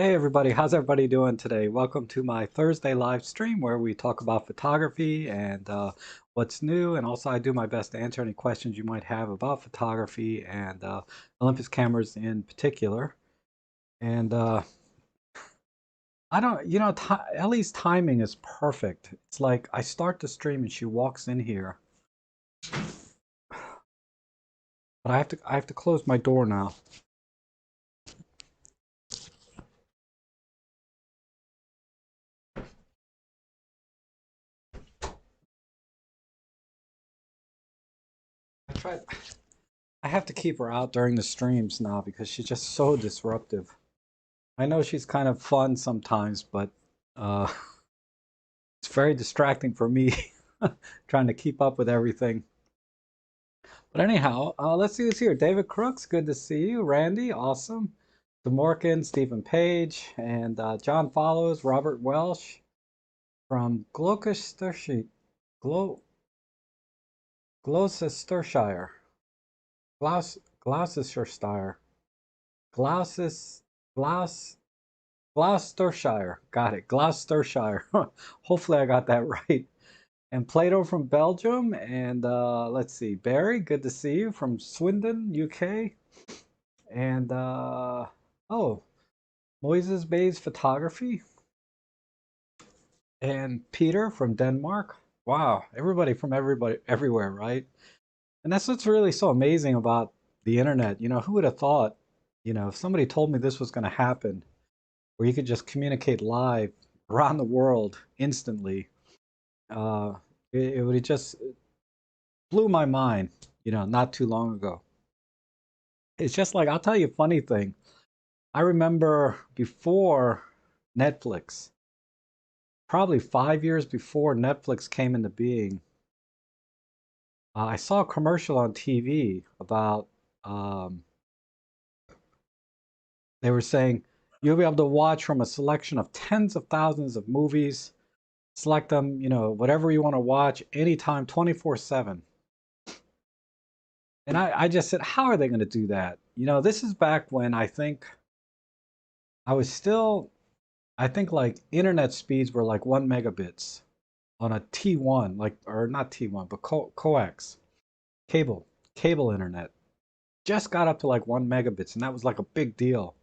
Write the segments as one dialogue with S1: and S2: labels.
S1: Hey everybody, how's everybody doing today? Welcome to my Thursday live stream where we talk about photography and what's new, and also I do my best to answer any questions you might have about photography and Olympus cameras in particular. And I don't, Ellie's timing is perfect. It's like I start the stream and she walks in here, but I have to close my door now. I tried. I have to keep her out during the streams now because she's just so disruptive. I know she's kind of fun sometimes, but uh, it's very distracting for me trying to keep up with everything. But anyhow, let's see who's here. David Crooks, good to see you. Randy, awesome. DeMorkin, Stephen Page, and John Follows, Robert Welsh from Gloucestershire. Glo Gloucestershire. Gloucestershire. Glouces, Glouc Gloucestershire. Got it. Gloucestershire. Hopefully I got that right. And Plato from Belgium. And let's see, Barry, good to see you from Swindon, UK. And oh, Moises Bay's Photography. And Peter from Denmark. Wow, everybody from everybody everywhere, right? And that's what's really so amazing about the internet. Who would have thought, if somebody told me this was going to happen, where you could just communicate live around the world instantly, uh, it would have just blew my mind, not too long ago. It's just like, I'll tell you a funny thing. I remember before Netflix, probably 5 years before Netflix came into being, I saw a commercial on TV about, um, they were saying, you'll be able to watch from a selection of tens of thousands of movies, select them, whatever you want to watch, anytime, 24/7. And I just said, how are they going to do that? This is back when I think I was still, I think like internet speeds were like 1 megabits on a T1, like, or not T1, but coax, cable, cable internet. Just got up to like 1 megabits, and that was like a big deal.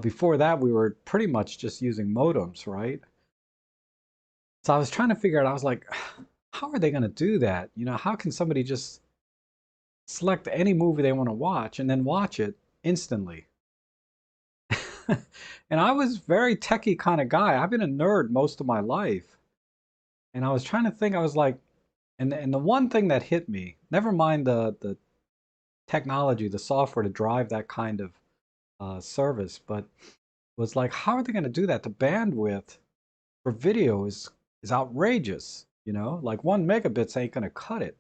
S1: Before that, we were pretty much just using modems, right? So I was trying to figure out, I was like, how are they going to do that? How can somebody just select any movie they want to watch and then watch it instantly? And I was very techie kind of guy. I've been a nerd most of my life. And I was trying to think, I was like, and the one thing that hit me, never mind the technology, the software to drive that kind of service, but was like, how are they going to do that? The bandwidth for video is outrageous. Like 1 megabits ain't going to cut it.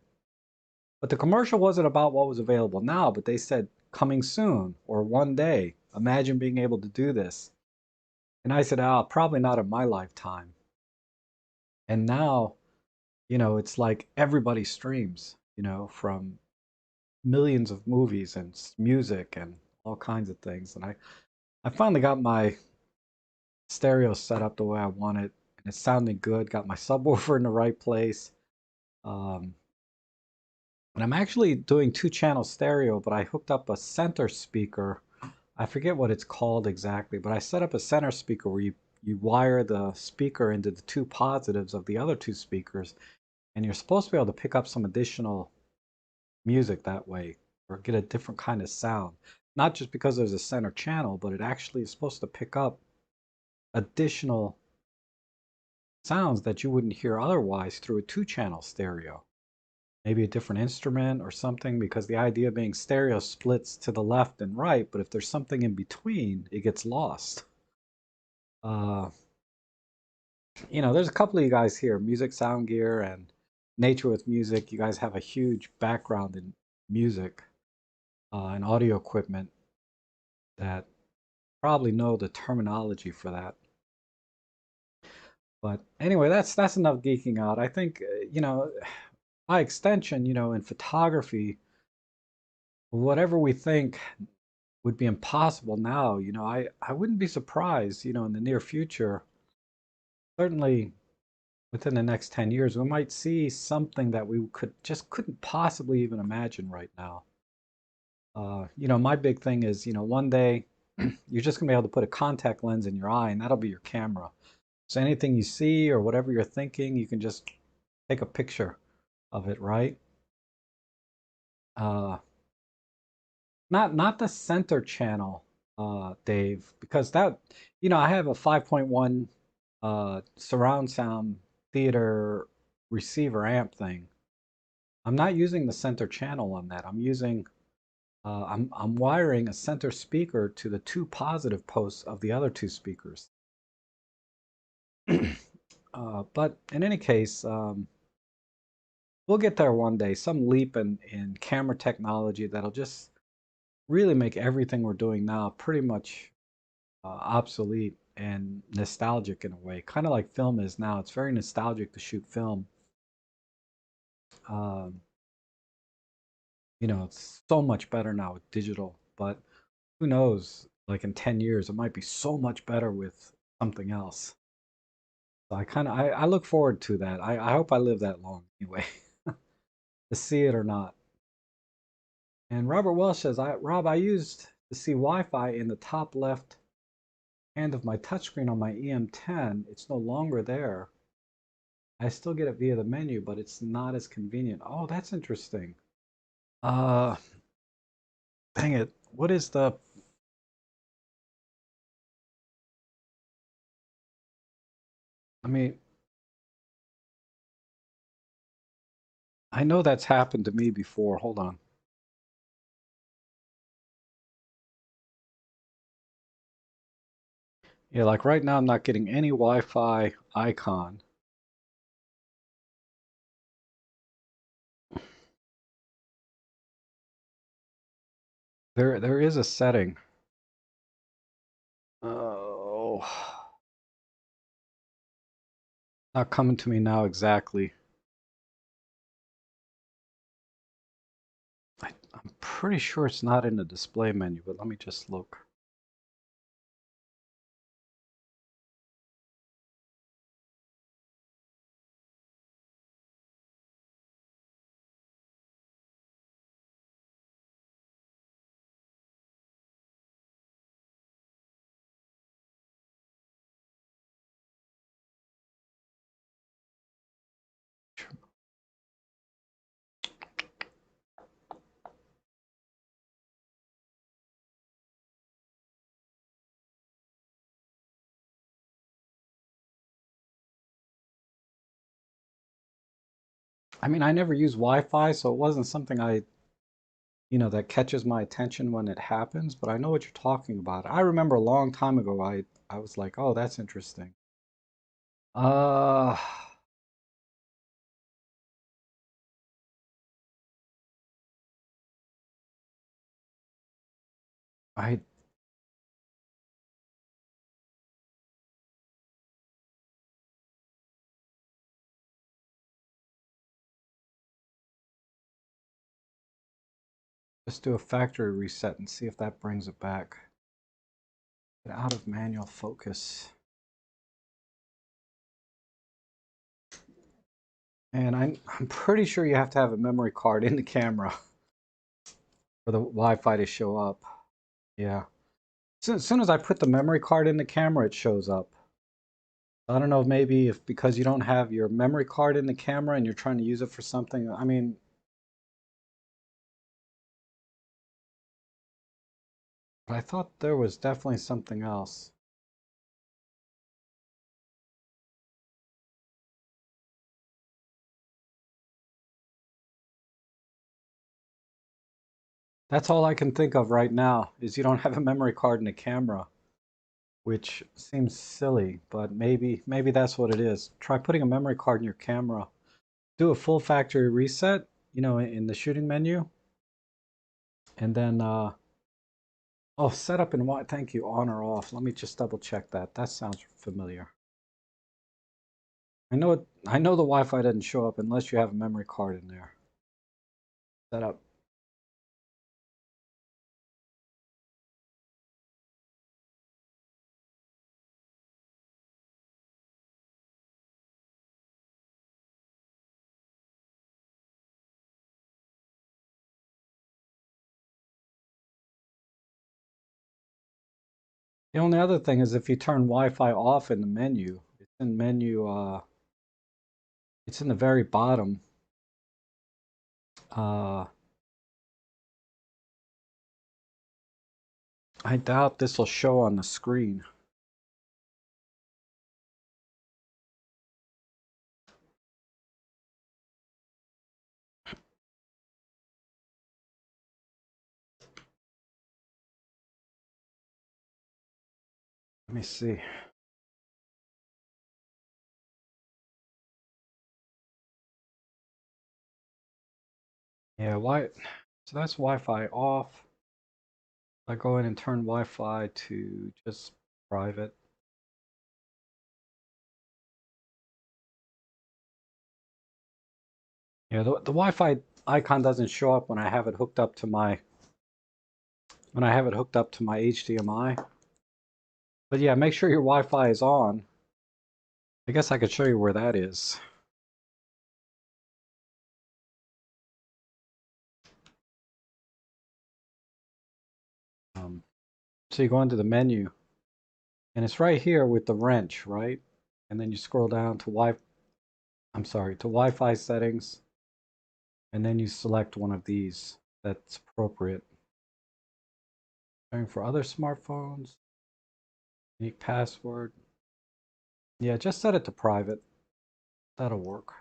S1: But the commercial wasn't about what was available now, but they said coming soon or one day. Imagine being able to do this. And I said, probably not in my lifetime. And now, it's like everybody streams, from millions of movies and music and all kinds of things. And I finally got my stereo set up the way I want it, and it's sounding good. Got my subwoofer in the right place. Um, and I'm actually doing two-channel stereo, but I hooked up a center speaker. I forget what it's called exactly, but I set up a center speaker where you wire the speaker into the two positives of the other two speakers, and you're supposed to be able to pick up some additional music that way or get a different kind of sound. Not just because there's a center channel, but it actually is supposed to pick up additional sounds that you wouldn't hear otherwise through a two-channel stereo. Maybe a different instrument or something, because the idea being stereo splits to the left and right, but if there's something in between, it gets lost. Uh, there's a couple of you guys here, Music Sound Gear and Nature with Music. You guys have a huge background in music and audio equipment that probably know the terminology for that. But anyway, that's enough geeking out. I think, by extension, in photography, whatever we think would be impossible now. I wouldn't be surprised, in the near future, certainly within the next 10 years, we might see something that we couldn't possibly even imagine right now. My big thing is, one day you're just gonna be able to put a contact lens in your eye and that'll be your camera. So anything you see or whatever you're thinking, you can just take a picture of it, right? Uh, not the center channel, Dave, because I have a 5.1 surround sound theater receiver amp thing. I'm not using the center channel on that. I'm wiring a center speaker to the two positive posts of the other two speakers. But in any case, we'll get there one day. Some leap in camera technology that'll just really make everything we're doing now pretty much obsolete and nostalgic in a way, kind of like film is now. It's very nostalgic to shoot film. Um, it's so much better now with digital, but who knows? Like in 10 years, it might be so much better with something else. So I look forward to that. I hope I live that long anyway, to see it or not. And Robert Welsh says, Rob, I used to see Wi-Fi in the top left hand of my touchscreen on my EM10. It's no longer there. I still get it via the menu, but it's not as convenient. Oh, that's interesting. Uh, dang it. What is the... I mean, I know that's happened to me before. Hold on. Yeah, like right now I'm not getting any Wi-Fi icon. There is a setting. Oh, not coming to me now exactly. I'm pretty sure it's not in the display menu, but let me just look. I mean, I never use Wi-Fi, so it wasn't something that catches my attention when it happens, but I know what you're talking about. I remember a long time ago, I was like, oh, that's interesting. Uh, I just do a factory reset and see if that brings it back. Get out of manual focus. And I'm pretty sure you have to have a memory card in the camera for the Wi-Fi to show up. Yeah. So as soon as I put the memory card in the camera, it shows up. I don't know if maybe if because you don't have your memory card in the camera and you're trying to use it for something. I mean, but I thought there was definitely something else. That's all I can think of right now is you don't have a memory card in the camera, which seems silly, but maybe that's what it is. Try putting a memory card in your camera. Do a full factory reset, in the shooting menu, and then oh, setup and what? Thank you, on or off. Let me just double check that. That sounds familiar. I know the Wi-Fi doesn't show up unless you have a memory card in there. Setup. The only other thing is if you turn Wi-Fi off in the menu, it's in the very bottom. Uh, I doubt this will show on the screen. Let me see. Yeah, why? So that's Wi-Fi off. I go in and turn Wi-Fi to just private. Yeah, the Wi-Fi icon doesn't show up when I have it hooked up to my HDMI. But yeah, make sure your Wi-Fi is on. I guess I could show you where that is. So you go into the menu, and it's right here with the wrench, right? And then you scroll down to Wi-Fi settings, and then you select one of these that's appropriate. Sharing for other smartphones, unique password. Yeah, just set it to private. That'll work.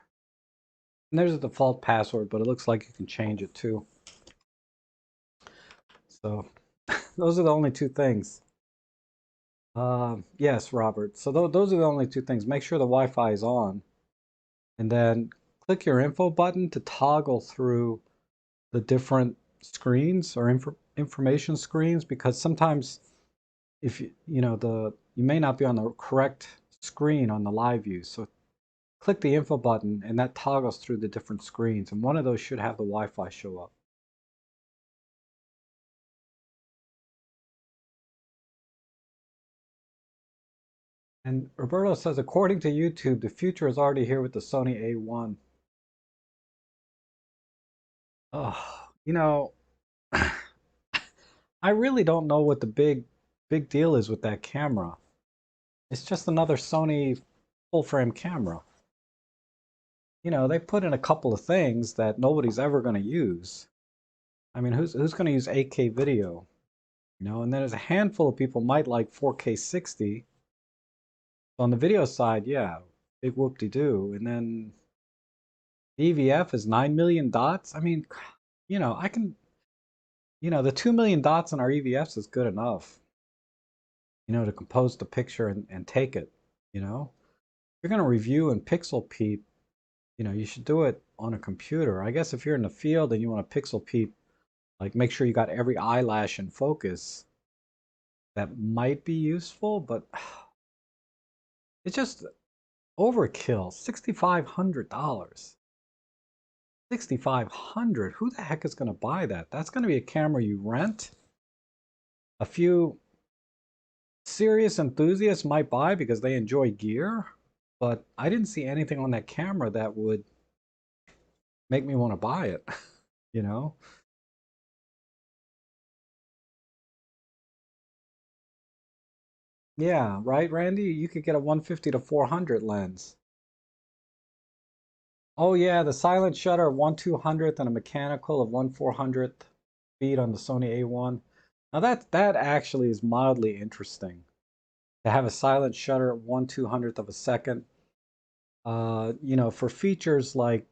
S1: And there's a default password, but it looks like you can change it too. So those are the only two things. Yes, Robert. So those are the only two things. Make sure the Wi-Fi is on, and then click your info button to toggle through the different screens or information screens, because sometimes if you may not be on the correct screen on the live view. So click the info button, and that toggles through the different screens, and one of those should have the Wi-Fi show up. And Roberto says, according to YouTube, the future is already here with the Sony A1. Oh, I really don't know what the big deal is with that camera. It's just another Sony full frame camera. They put in a couple of things that nobody's ever going to use. I mean, who's going to use 8K video? And then there's a handful of people might like 4K 60. So on the video side, yeah, big whoop-de-doo. And then EVF is 9 million dots. I mean, I can, the 2 million dots in our EVFs is good enough, to compose the picture and take it, If you're going to review and pixel peep, you should do it on a computer. I guess if you're in the field and you want to pixel peep, like make sure you got every eyelash in focus, that might be useful, but it's just overkill. $6,500. 6,500. Who the heck is going to buy that? That's going to be a camera you rent. A few serious enthusiasts might buy because they enjoy gear, but I didn't see anything on that camera that would make me want to buy it, you know? Yeah, right, Randy? You could get a 150 to 400 lens. Oh yeah, the silent shutter 1/200th and a mechanical of 1/400th speed on the Sony A1. Now that actually is mildly interesting. To have a silent shutter at 1/200th of a second. For features like,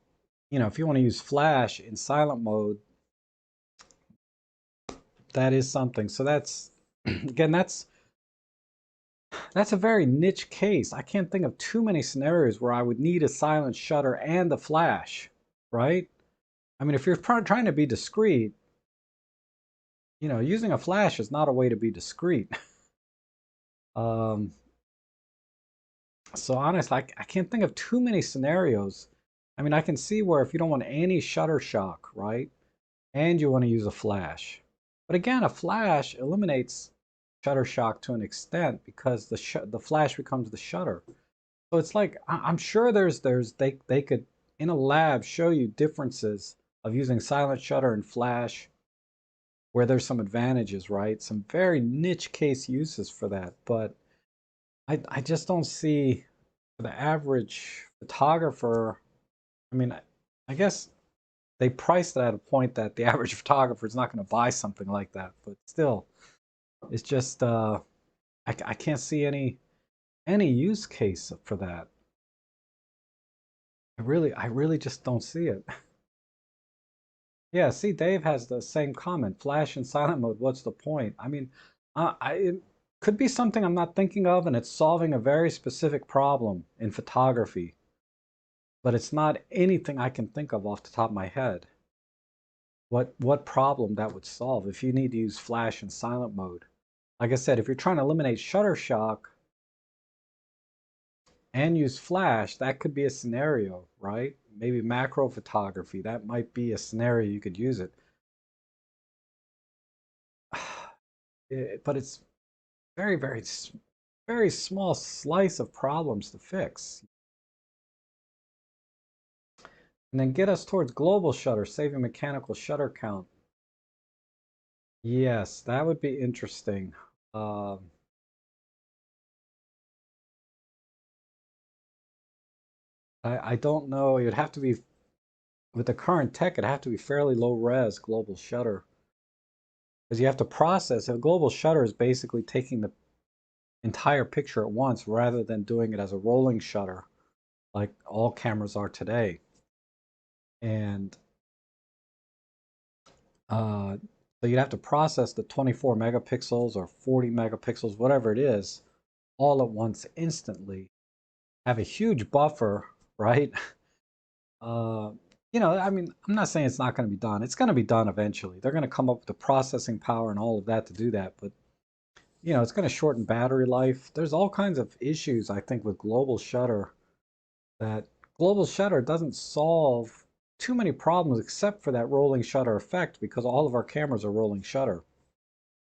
S1: if you want to use flash in silent mode, that is something. So that's again, that's a very niche case. I can't think of too many scenarios where I would need a silent shutter and a flash, right? I mean, if you're trying to be discreet, using a flash is not a way to be discreet. Um, so honestly, I can't think of too many scenarios. I mean, I can see where if you don't want any shutter shock, right? And you want to use a flash. But again, a flash eliminates shutter shock to an extent because the flash becomes the shutter. So it's like I'm sure they could in a lab show you differences of using silent shutter and flash. where there's some advantages, right? Some very niche case uses for that. But I just don't see for the average photographer. I mean, I guess they priced it at a point that the average photographer is not going to buy something like that. But still, it's just I can't see any use case for that. I really just don't see it. Yeah, see, Dave has the same comment. Flash and silent mode, what's the point? I mean, it could be something I'm not thinking of, and it's solving a very specific problem in photography, but it's not anything I can think of off the top of my head. What problem that would solve if you need to use flash and silent mode? Like I said, if you're trying to eliminate shutter shock and use flash, that could be a scenario, right? Maybe macro photography, that might be a scenario you could use it. But it's very small slice of problems to fix. And then get us towards global shutter, saving mechanical shutter count. Yes, that would be interesting. Um, I don't know. It'd have to be, with the current tech, it'd have to be fairly low res global shutter. Because you have to process. A global shutter is basically taking the entire picture at once rather than doing it as a rolling shutter like all cameras are today. And Uh, so you'd have to process the 24 megapixels or 40 megapixels, whatever it is, all at once instantly. Have a huge buffer, right? Uh, I mean, I'm not saying it's not going to be done. It's going to be done eventually. They're going to come up with the processing power and all of that to do that. But, it's going to shorten battery life. There's all kinds of issues, I think, with global shutter that global shutter doesn't solve too many problems except for that rolling shutter effect because all of our cameras are rolling shutter.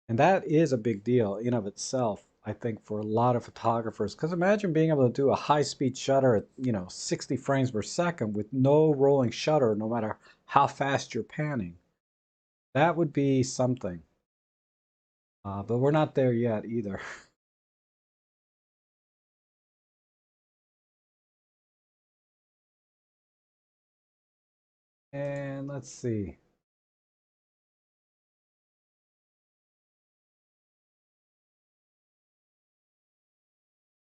S1: And that is a big deal in of itself, I think, for a lot of photographers. Because imagine being able to do a high-speed shutter at, 60 frames per second with no rolling shutter, no matter how fast you're panning. That would be something. But we're not there yet either. And let's see.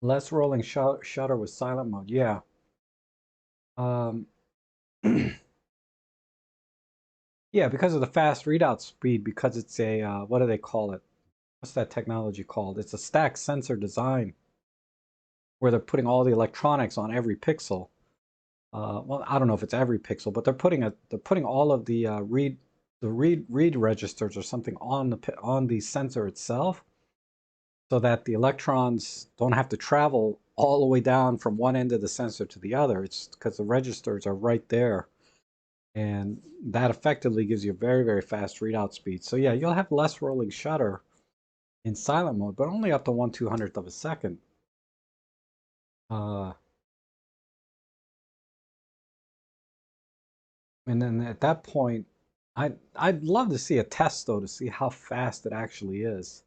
S1: Less rolling shutter with silent mode. Yeah. Um, yeah, because of the fast readout speed, because it's a, what do they call it? What's that technology called? It's a stack sensor design where they're putting all the electronics on every pixel. Well, I don't know if it's every pixel, but they're putting all of the read registers or something on the sensor itself, so that the electrons don't have to travel all the way down from one end of the sensor to the other. It's because the registers are right there, and that effectively gives you a very, very fast readout speed. So yeah, you'll have less rolling shutter in silent mode, but only up to 1/200th of a second. Uh, And then at that point, I'd love to see a test though to see how fast it actually is.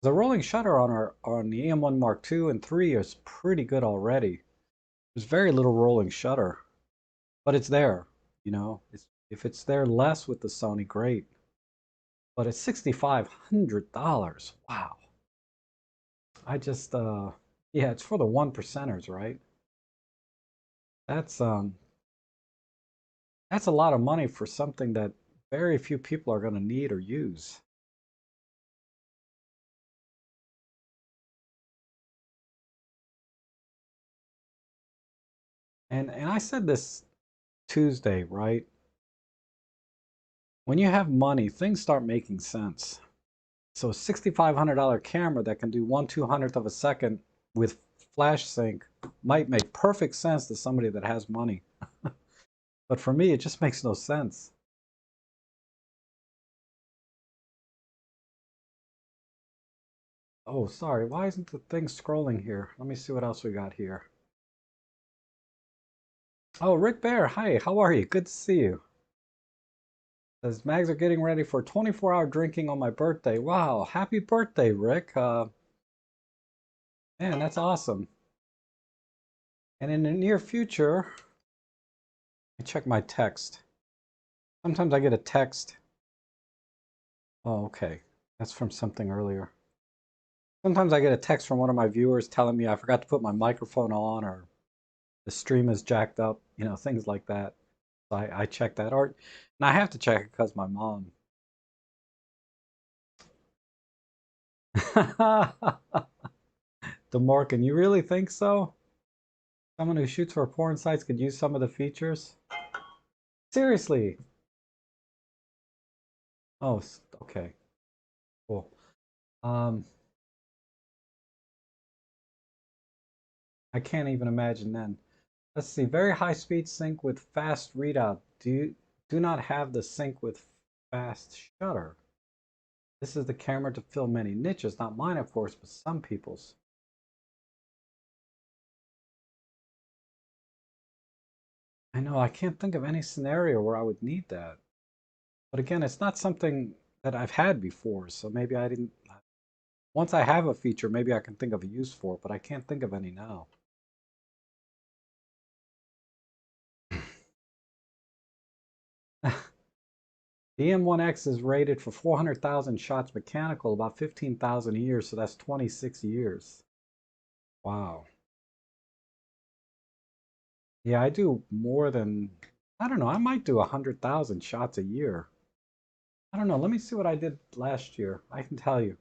S1: The rolling shutter on the EM1 Mark II and 3 is pretty good already. There's very little rolling shutter, but it's there. If it's there less with the Sony, great. But it's $6,500. Wow. I just yeah, it's for the one percenters, right? That's um that's a lot of money for something that very few people are going to need or use. And I said this Tuesday, right? When you have money, things start making sense. So a $6,500 camera that can do 1/200th of a second with flash sync might make perfect sense to somebody that has money. But for me, it just makes no sense. Oh, sorry. Why isn't the thing scrolling here? Let me see what else we got here. Oh, Rick Bear, hi, how are you? Good to see you. Says Mags are getting ready for 24-hour drinking on my birthday. Wow, happy birthday, Rick. Man, that's awesome. And in the near future, I check my text. Sometimes I get a text. Oh, okay. That's from something earlier. Sometimes I get a text from one of my viewers telling me I forgot to put my microphone on or the stream is jacked up, things like that. So I check that. And I have to check it because my mom. DeMorgan, you really think so? Someone who shoots for porn sites could use some of the features? Seriously? Oh, okay. Cool. Um, I can't even imagine then. Let's see. Very high speed sync with fast readout. Do not have the sync with fast shutter. This is the camera to fill many niches. Not mine, of course, but some people's. I know, I can't think of any scenario where I would need that. But again, it's not something that I've had before, so maybe I didn't. Once I have a feature, maybe I can think of a use for it, but I can't think of any now. The M1X is rated for 400,000 shots mechanical, about 15,000 a year, so that's 26 years. Wow. Yeah, I do more than, I don't know, I might do 100,000 shots a year. I don't know, let me see what I did last year. I can tell you.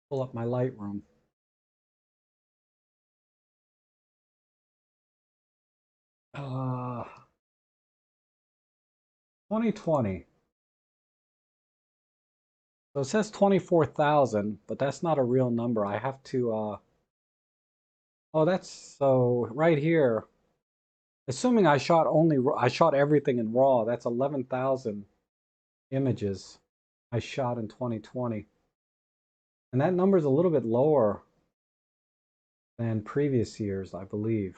S1: Pull up my Lightroom. 2020. So it says 24,000, but that's not a real number. I have to, oh, that's, so right here, assuming I shot everything in RAW, that's 11,000 images I shot in 2020. And that number is a little bit lower than previous years, I believe.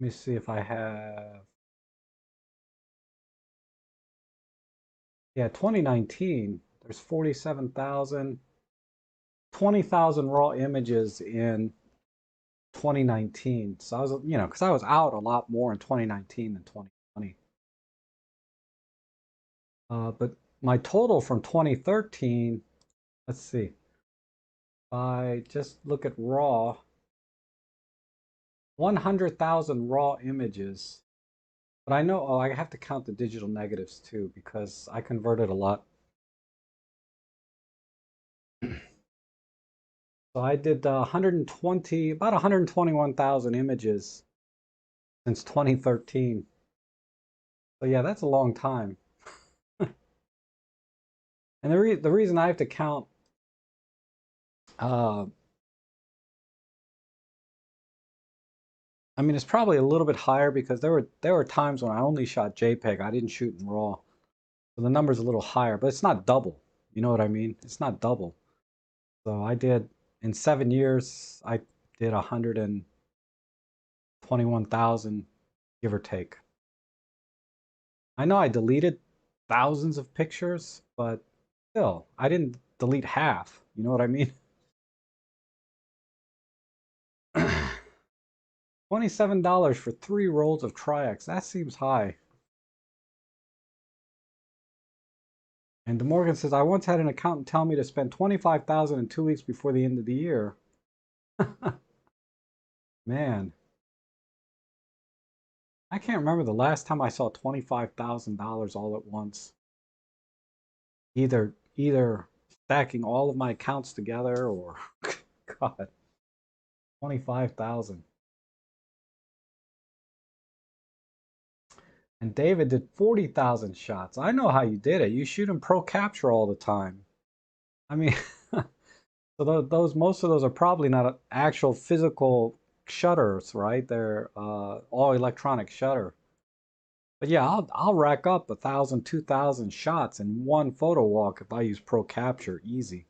S1: Let me see if I have, yeah, 2019, there's 47,000, 20,000 raw images in 2019. So I was, because I was out a lot more in 2019 than 2020. But my total from 2013, let's see, I just look at raw, 100,000 raw images. But I know, oh, I have to count the digital negatives too because I converted a lot. So I did 120, about 121,000 images since 2013. So yeah, that's a long time. And the reason I have to count, uh, I mean, it's probably a little bit higher because there were times when I only shot JPEG. I didn't shoot in RAW, so the number's a little higher, but it's not double. You know what I mean? It's not double. So I did in 7 years, I did 121,000, give or take. I know I deleted thousands of pictures, but still, I didn't delete half. You know what I mean? $27 for 3 rolls of Tri-X. That seems high. And DeMorgan says, I once had an accountant tell me to spend 25,000 in 2 weeks before the end of the year. Man, I can't remember the last time I saw $25,000 all at once. Either stacking all of my accounts together or God, 25,000. And David did 40,000 shots. I know how you did it. You shoot in pro capture all the time. I mean, so those most of those are probably not actual physical shutters, right? They're all electronic shutter. But yeah, I'll rack up 1,000, 2,000 shots in one photo walk if I use pro capture. Easy.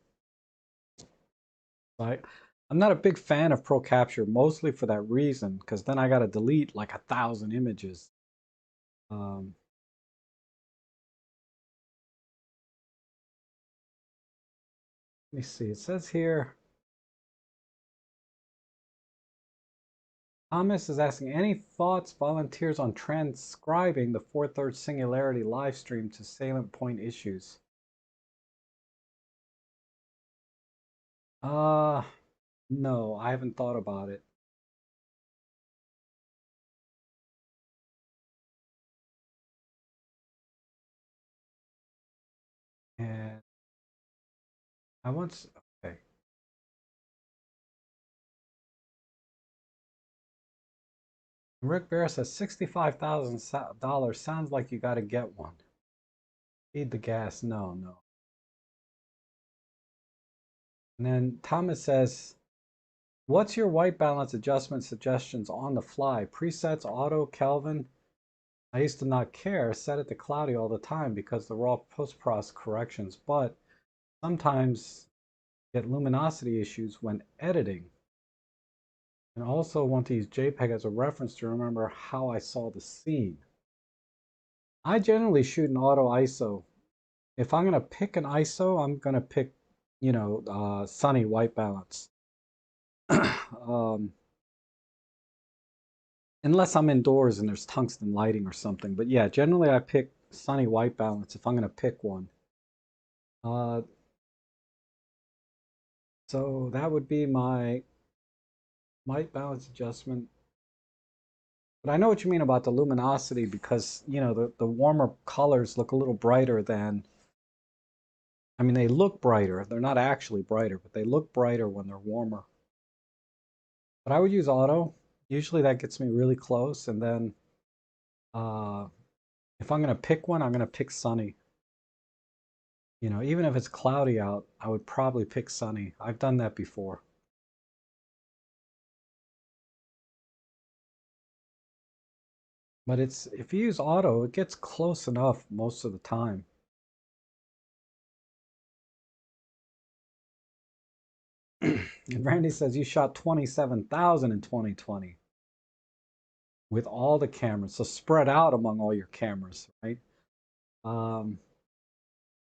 S1: I'm not a big fan of Pro Capture, mostly for that reason, because then I got to delete like 1,000 images. Um, Let me see. It says here, Thomas is asking, any thoughts, volunteers on transcribing the 4/3 singularity live stream to salient point issues? Uh, no, I haven't thought about it. And I once, okay. Rick Bear says $65,000 sounds like you got to get one. Feed the gas. No, no. And then Thomas says, what's your white balance adjustment suggestions on the fly? Presets, auto, Kelvin? I used to not care, set it to cloudy all the time because the raw post-process corrections, but sometimes get luminosity issues when editing. And also want to use JPEG as a reference to remember how I saw the scene. I generally shoot in auto ISO. If I'm going to pick an ISO, I'm going to pick, sunny white balance. um, unless I'm indoors and there's tungsten lighting or something. But yeah, generally I pick sunny white balance if I'm going to pick one. Uh, so that would be my white balance adjustment. But I know what you mean about the luminosity because, the warmer colors look a little brighter than, I mean, they look brighter. They're not actually brighter, but they look brighter when they're warmer. But I would use auto. Usually that gets me really close. And then uh, if I'm going to pick one, I'm going to pick sunny. Even if it's cloudy out, I would probably pick sunny. I've done that before. But if you use auto, it gets close enough most of the time. And Randy says you shot 27,000 in 2020 with all the cameras, so spread out among all your cameras, right? Um,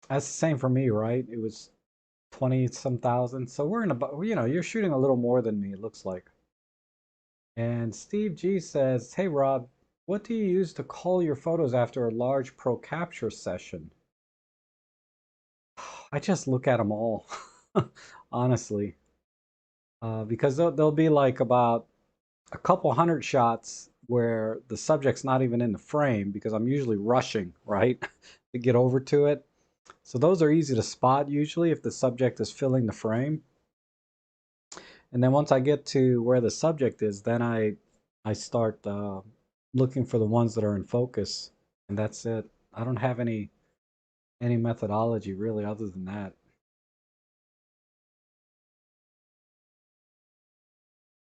S1: that's the same for me, right? It was 20 some thousand. So we're in about, you're shooting a little more than me, it looks like. And Steve G says, hey Rob, what do you use to cull your photos after a large pro capture session? I just look at them all, honestly, because there'll be like about a couple hundred shots where the subject's not even in the frame because I'm usually rushing, right, to get over to it. So those are easy to spot usually if the subject is filling the frame. And then once I get to where the subject is, then I start looking for the ones that are in focus, and that's it. I don't have any methodology really other than that.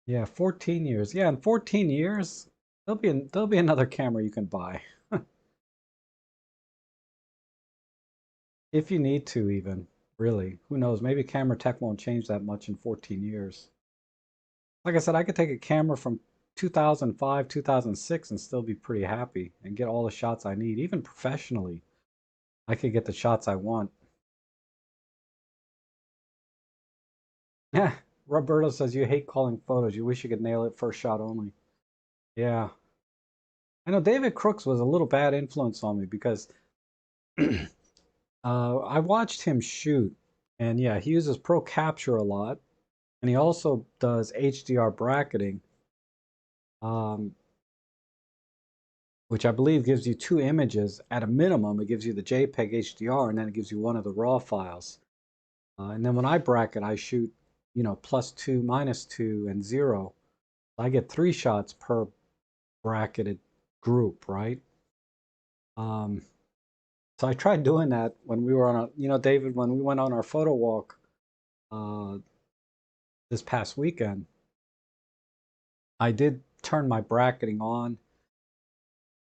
S1: Yeah, 14 years. Yeah, in 14 years, there'll be another camera you can buy if you need to even. Really, who knows? Maybe camera tech won't change that much in 14 years. Like I said, I could take a camera from 2005, 2006 and still be pretty happy and get all the shots I need, even professionally. I could get the shots I want. Yeah, Roberto says you hate calling photos. You wish you could nail it first shot only. Yeah. I know David Crooks was a little bad influence on me because I watched him shoot, and yeah, he uses Pro Capture a lot, and he also does HDR bracketing, um, which I believe gives you two images. At a minimum, it gives you the JPEG HDR, and then it gives you one of the RAW files. And then when I bracket, I shoot, +2, -2, and 0. I get 3 shots per bracketed group, right? Um, so I tried doing that when we were on David, when we went on our photo walk uh, this past weekend. I did turn my bracketing on,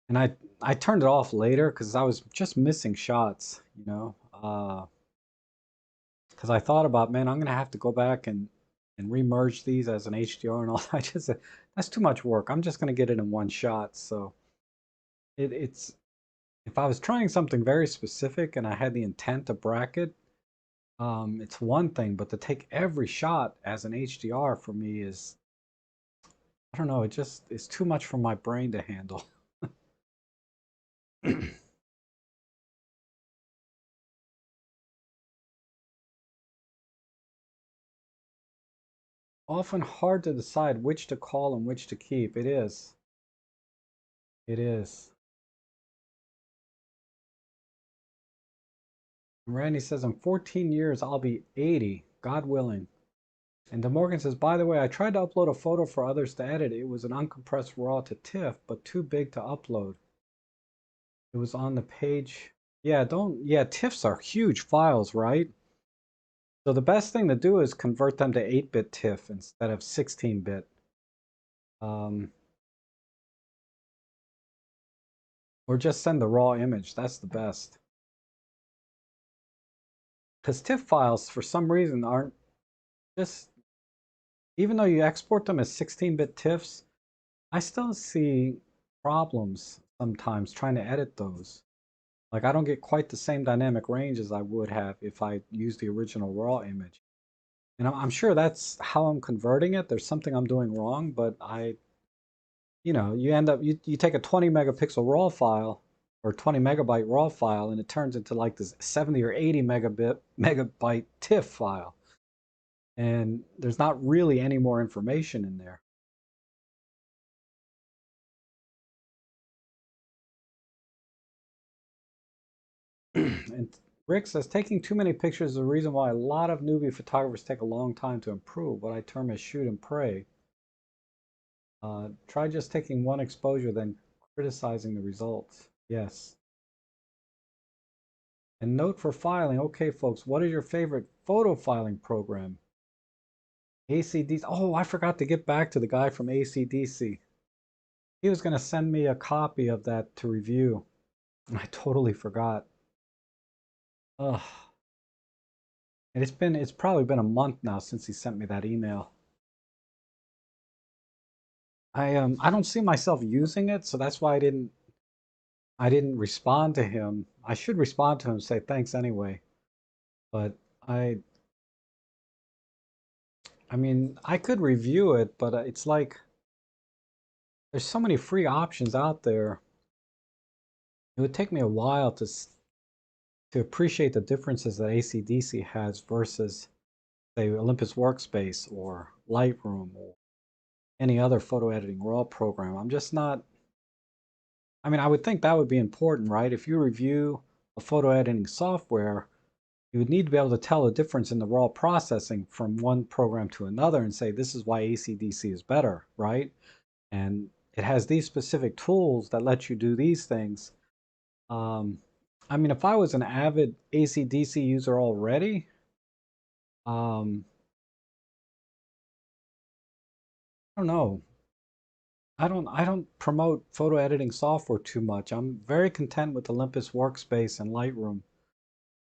S1: and I turned it off later because I was just missing shots, because I thought about, man, I'm gonna have to go back and and remerge these as an HDR and all. That's too much work. I'm just going to get it in one shot. So it's if I was trying something very specific and I had the intent to bracket, it's one thing, but to take every shot as an HDR for me is, I don't know, it just is too much for my brain to handle. Often hard to decide which to call and which to keep. It is. It is. Randy says, in 14 years, I'll be 80, God willing. And DeMorgan says, by the way, I tried to upload a photo for others to edit. It was an uncompressed RAW to TIFF, but too big to upload. It was on the page. Yeah, TIFFs are huge files, right? So the best thing to do is convert them to 8-bit TIFF instead of 16-bit. Or just send the raw image. That's the best. Because TIFF files, for some reason, aren't just, even though you export them as 16-bit TIFFs, I still see problems sometimes trying to edit those. Like I don't get quite the same dynamic range as I would have if I used the original raw image. And I'm sure that's how I'm converting it. There's something I'm doing wrong, but you end up, you take a 20 megapixel raw file or 20 megabyte raw file and it turns into like this 70 or 80 megabyte TIFF file. And there's not really any more information in there. And Rick says, taking too many pictures is the reason why a lot of newbie photographers take a long time to improve, what I term as shoot and pray. Try just taking one exposure, then criticizing the results. Yes. And note for filing, okay, folks, what is your favorite photo filing program? ACDC. Oh, I forgot to get back to the guy from ACDC. He was going to send me a copy of that to review. And I totally forgot. Ugh. And it's probably been a month now since he sent me that email. I don't see myself using it, so that's why I didn't respond to him. I should respond to him and say thanks anyway. But I mean, I could review it, but it's like there's so many free options out there. It would take me a while to appreciate the differences that ACDC has versus, say, Olympus Workspace or Lightroom or any other photo editing raw program. I'm just not. I mean, I would think that would be important, right? If you review a photo editing software, you would need to be able to tell the difference in the raw processing from one program to another and say, this is why ACDC is better, right? And it has these specific tools that let you do these things. I mean, if I was an avid ACDC user already, um, I don't know. I don't promote photo editing software too much. I'm very content with Olympus Workspace and Lightroom.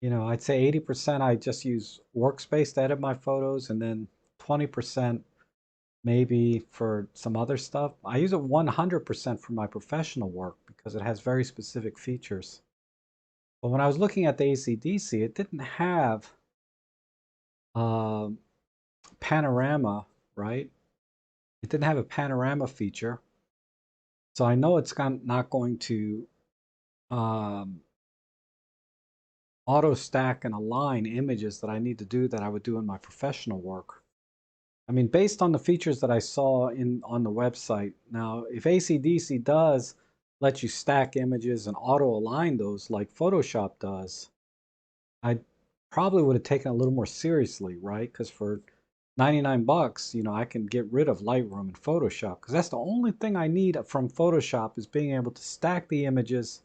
S1: I'd say 80% I just use Workspace to edit my photos, and then 20% maybe for some other stuff. I use it 100% for my professional work because it has very specific features. But when I was looking at the ACDC, it didn't have uh, panorama, right? It didn't have a panorama feature. So I know it's not going to um, auto stack and align images that I need to do that I would do in my professional work. I mean, based on the features that I saw on the website. Now, if ACDC does let you stack images and auto align those like Photoshop does, I probably would have taken it a little more seriously, right? Because for 99 bucks, I can get rid of Lightroom and Photoshop because that's the only thing I need from Photoshop is being able to stack the images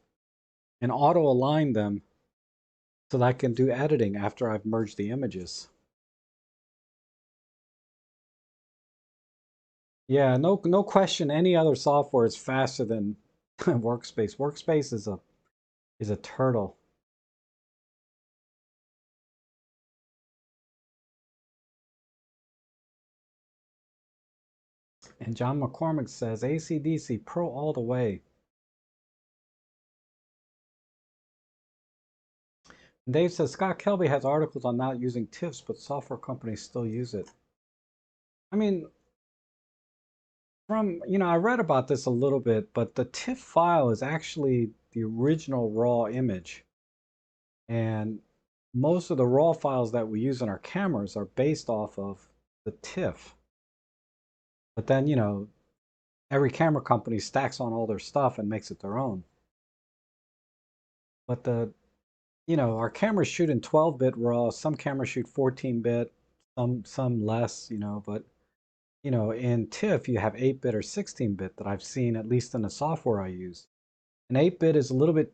S1: and auto align them so that I can do editing after I've merged the images. Yeah, no question. Any other software is faster than Workspace. Workspace is a turtle. And John McCormick says ACDC Pro all the way. And Dave says Scott Kelby has articles on not using TIFFs, but software companies still use it. I mean, I read about this a little bit, but the TIFF file is actually the original raw image. And most of the raw files that we use in our cameras are based off of the TIFF. But then, every camera company stacks on all their stuff and makes it their own. But our cameras shoot in 12-bit RAW. Some cameras shoot 14-bit, some less, but in TIFF you have 8-bit or 16-bit that I've seen, at least in the software I use. And 8-bit is a little bit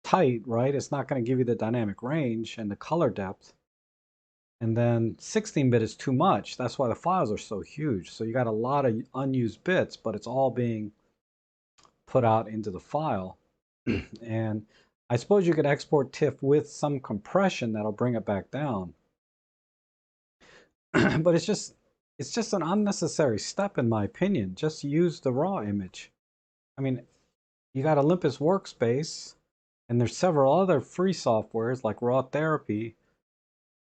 S1: tight, right? It's not going to give you the dynamic range and the color depth. And then 16-bit is too much. That's why the files are so huge. So you got a lot of unused bits, but it's all being put out into the file. And I suppose you could export TIFF with some compression that'll bring it back down. But it's just an unnecessary step in my opinion. Just use the raw image. I mean, you got Olympus Workspace, and there's several other free softwares like Raw Therapy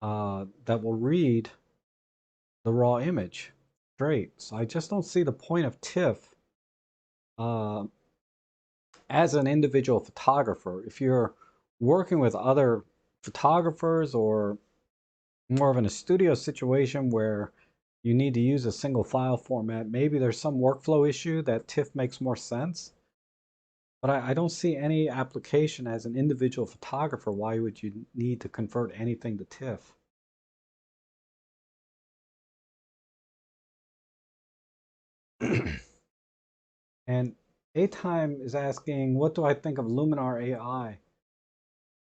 S1: that will read the raw image straight. So I just don't see the point of TIFF uh, as an individual photographer. If you're working with other photographers or more of in a studio situation where you need to use a single file format, maybe there's some workflow issue that TIFF makes more sense. But I don't see any application as an individual photographer. Why would you need to convert anything to TIFF? And A-Time is asking, what do I think of Luminar AI?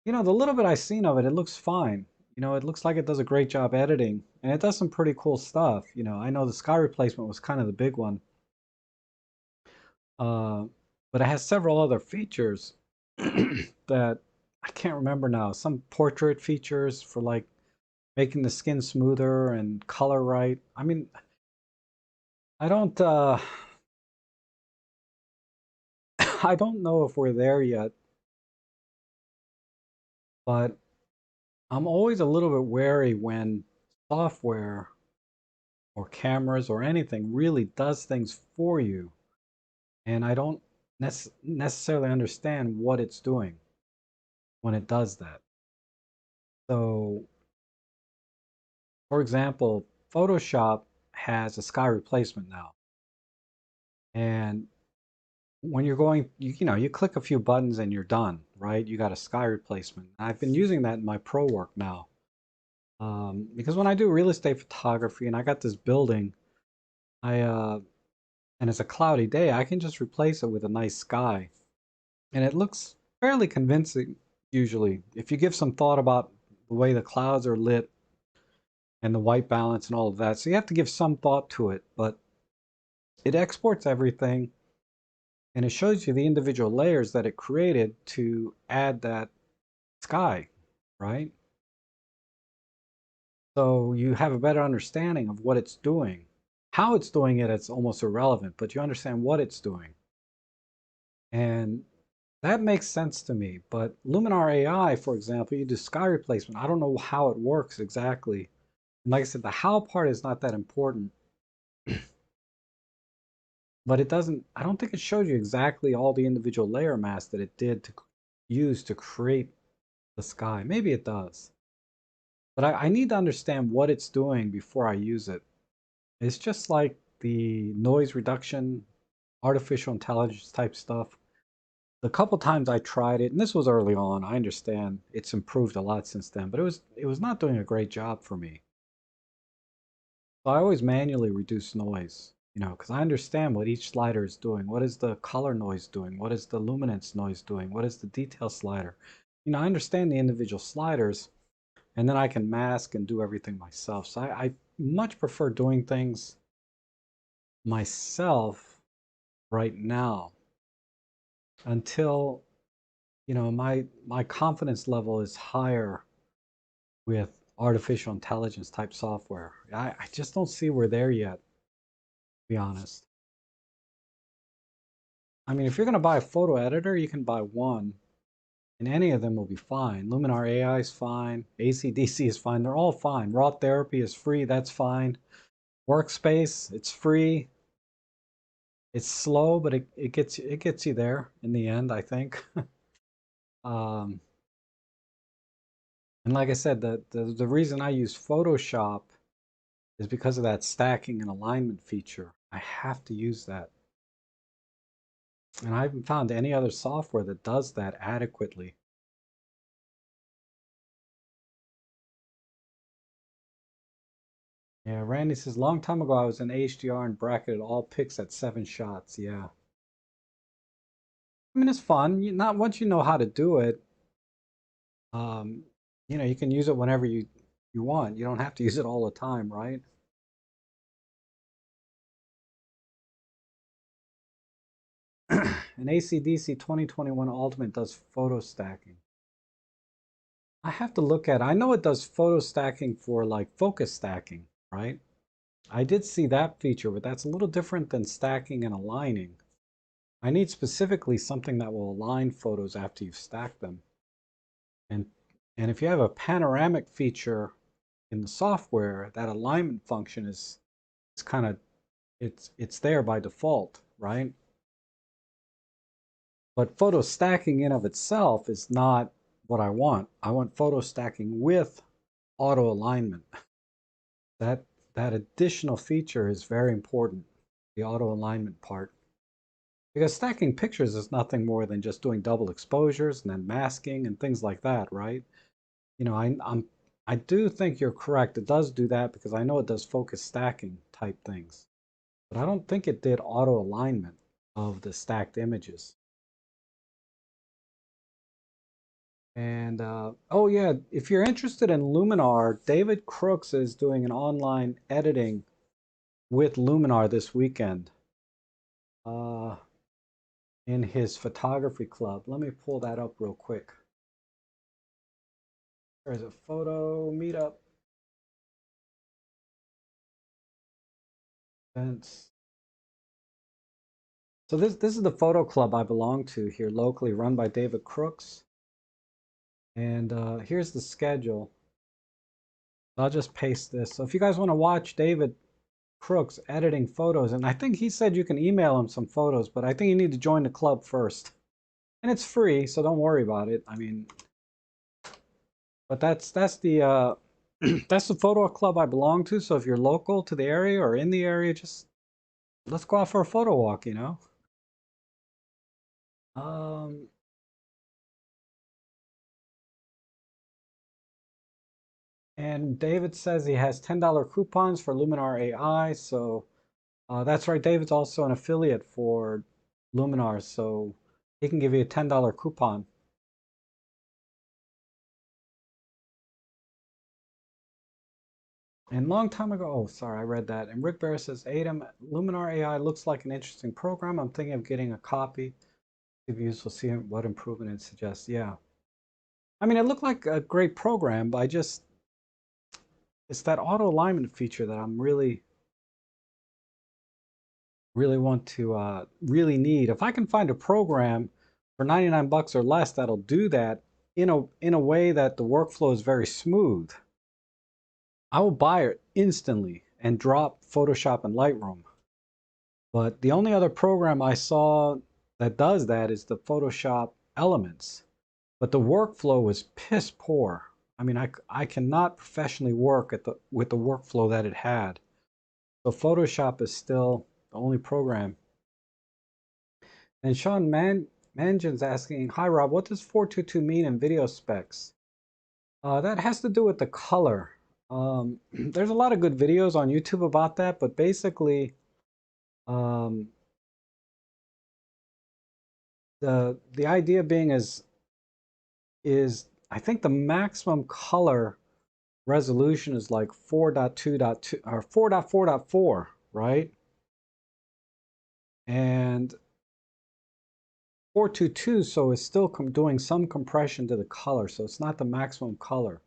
S1: The little bit I've seen of it, it looks fine. It looks like it does a great job editing, and it does some pretty cool stuff. I know the sky replacement was kind of the big one, uh, but it has several other features that I can't remember now. Some portrait features for like making the skin smoother and color right. I mean, I don't, I don't know if we're there yet, but I'm always a little bit wary when software or cameras or anything really does things for you, and I don't necessarily understand what it's doing when it does that. So, for example, Photoshop has a sky replacement now, and when you're going, you click a few buttons and you're done, right? You got a sky replacement. I've been using that in my pro work now, because when I do real estate photography and I got this building, I and it's a cloudy day, I can just replace it with a nice sky, and it looks fairly convincing usually if you give some thought about the way the clouds are lit and the white balance and all of that. So you have to give some thought to it, but it exports everything and it shows you the individual layers that it created to add that sky, right? So you have a better understanding of what it's doing. How it's doing it, it's almost irrelevant, but you understand what it's doing. And that makes sense to me. But Luminar AI, for example, you do sky replacement. I don't know how it works exactly. And like I said, the how part is not that important. But I don't think it showed you exactly all the individual layer mask that it did to use to create the sky. Maybe it does. But I need to understand what it's doing before I use it. It's just like the noise reduction, artificial intelligence type stuff. The couple times I tried it, and this was early on, I understand it's improved a lot since then, but it was not doing a great job for me. So I always manually reduce noise, because I understand what each slider is doing. What is the color noise doing? What is the luminance noise doing? What is the detail slider? I understand the individual sliders, and then I can mask and do everything myself. So I much prefer doing things myself right now until my confidence level is higher with artificial intelligence type software. I just don't see we're there yet. be honest. I mean, if you're going to buy a photo editor, you can buy one, and any of them will be fine. Luminar AI is fine. ACDC is fine. They're all fine. Raw Therapy is free. That's fine. Workspace, it's free. It's slow, but it gets you there in the end, I think. um, and like I said, the reason I use Photoshop is because of that stacking and alignment feature. I have to use that. And I haven't found any other software that does that adequately. Yeah, Randy says, long time ago I was in HDR and bracketed all pics at 7 shots. Yeah. I mean, it's fun. Not once you know how to do it, um, you can use it whenever you want. You don't have to use it all the time, right? An ACDC 2021 Ultimate does photo stacking. I have to look at it. I know it does photo stacking for like focus stacking, right? I did see that feature, but that's a little different than stacking and aligning. I need specifically something that will align photos after you've stacked them. And and if you have a panoramic feature in the software, that alignment function is kind of it's there by default, right? But photo stacking in of itself is not what I want. I want photo stacking with auto alignment. That that additional feature is very important, the auto alignment part. Because stacking pictures is nothing more than just doing double exposures and then masking and things like that, right? I do think you're correct. It does do that because I know it does focus stacking type things. But I don't think it did auto alignment of the stacked images. And oh yeah, if you're interested in Luminar, David Crooks is doing an online editing with Luminar this weekend uh, in his photography club. Let me pull that up real quick. There's a photo meetup events. So this is the photo club I belong to here locally, run by David Crooks. And here's the schedule. I'll just paste this. So if you guys want to watch David Crooks editing photos, and I think he said you can email him some photos, but I think you need to join the club first. And it's free, so don't worry about it. I mean, but that's the that's the photo club I belong to. So if you're local to the area or in the area, just let's go out for a photo walk. Um, and David says he has $10 coupons for Luminar AI. So that's right. David's also an affiliate for Luminar, so he can give you a $10 coupon. And long time ago, oh, sorry, I read that. And Rick Bear says, Adam, Luminar AI looks like an interesting program. I'm thinking of getting a copy. If useful, see what improvement it suggests. Yeah. I mean, it looked like a great program, but it's that auto alignment feature that I'm really want to really need. If I can find a program for 99 bucks or less that'll do that in a way that the workflow is very smooth, I will buy it instantly and drop Photoshop and Lightroom. But the only other program I saw that does that is the Photoshop Elements. But the workflow was piss poor. I mean, I cannot professionally work with the workflow that it had. So Photoshop is still the only program. And Sean Mangin's asking, hi Rob, what does 422 mean in video specs? That has to do with the color. There's a lot of good videos on YouTube about that, but basically, um, the idea being is I think the maximum color resolution is like 4.2.2 or 4.4.4, right? And 422, so it's still doing some compression to the color, so it's not the maximum color,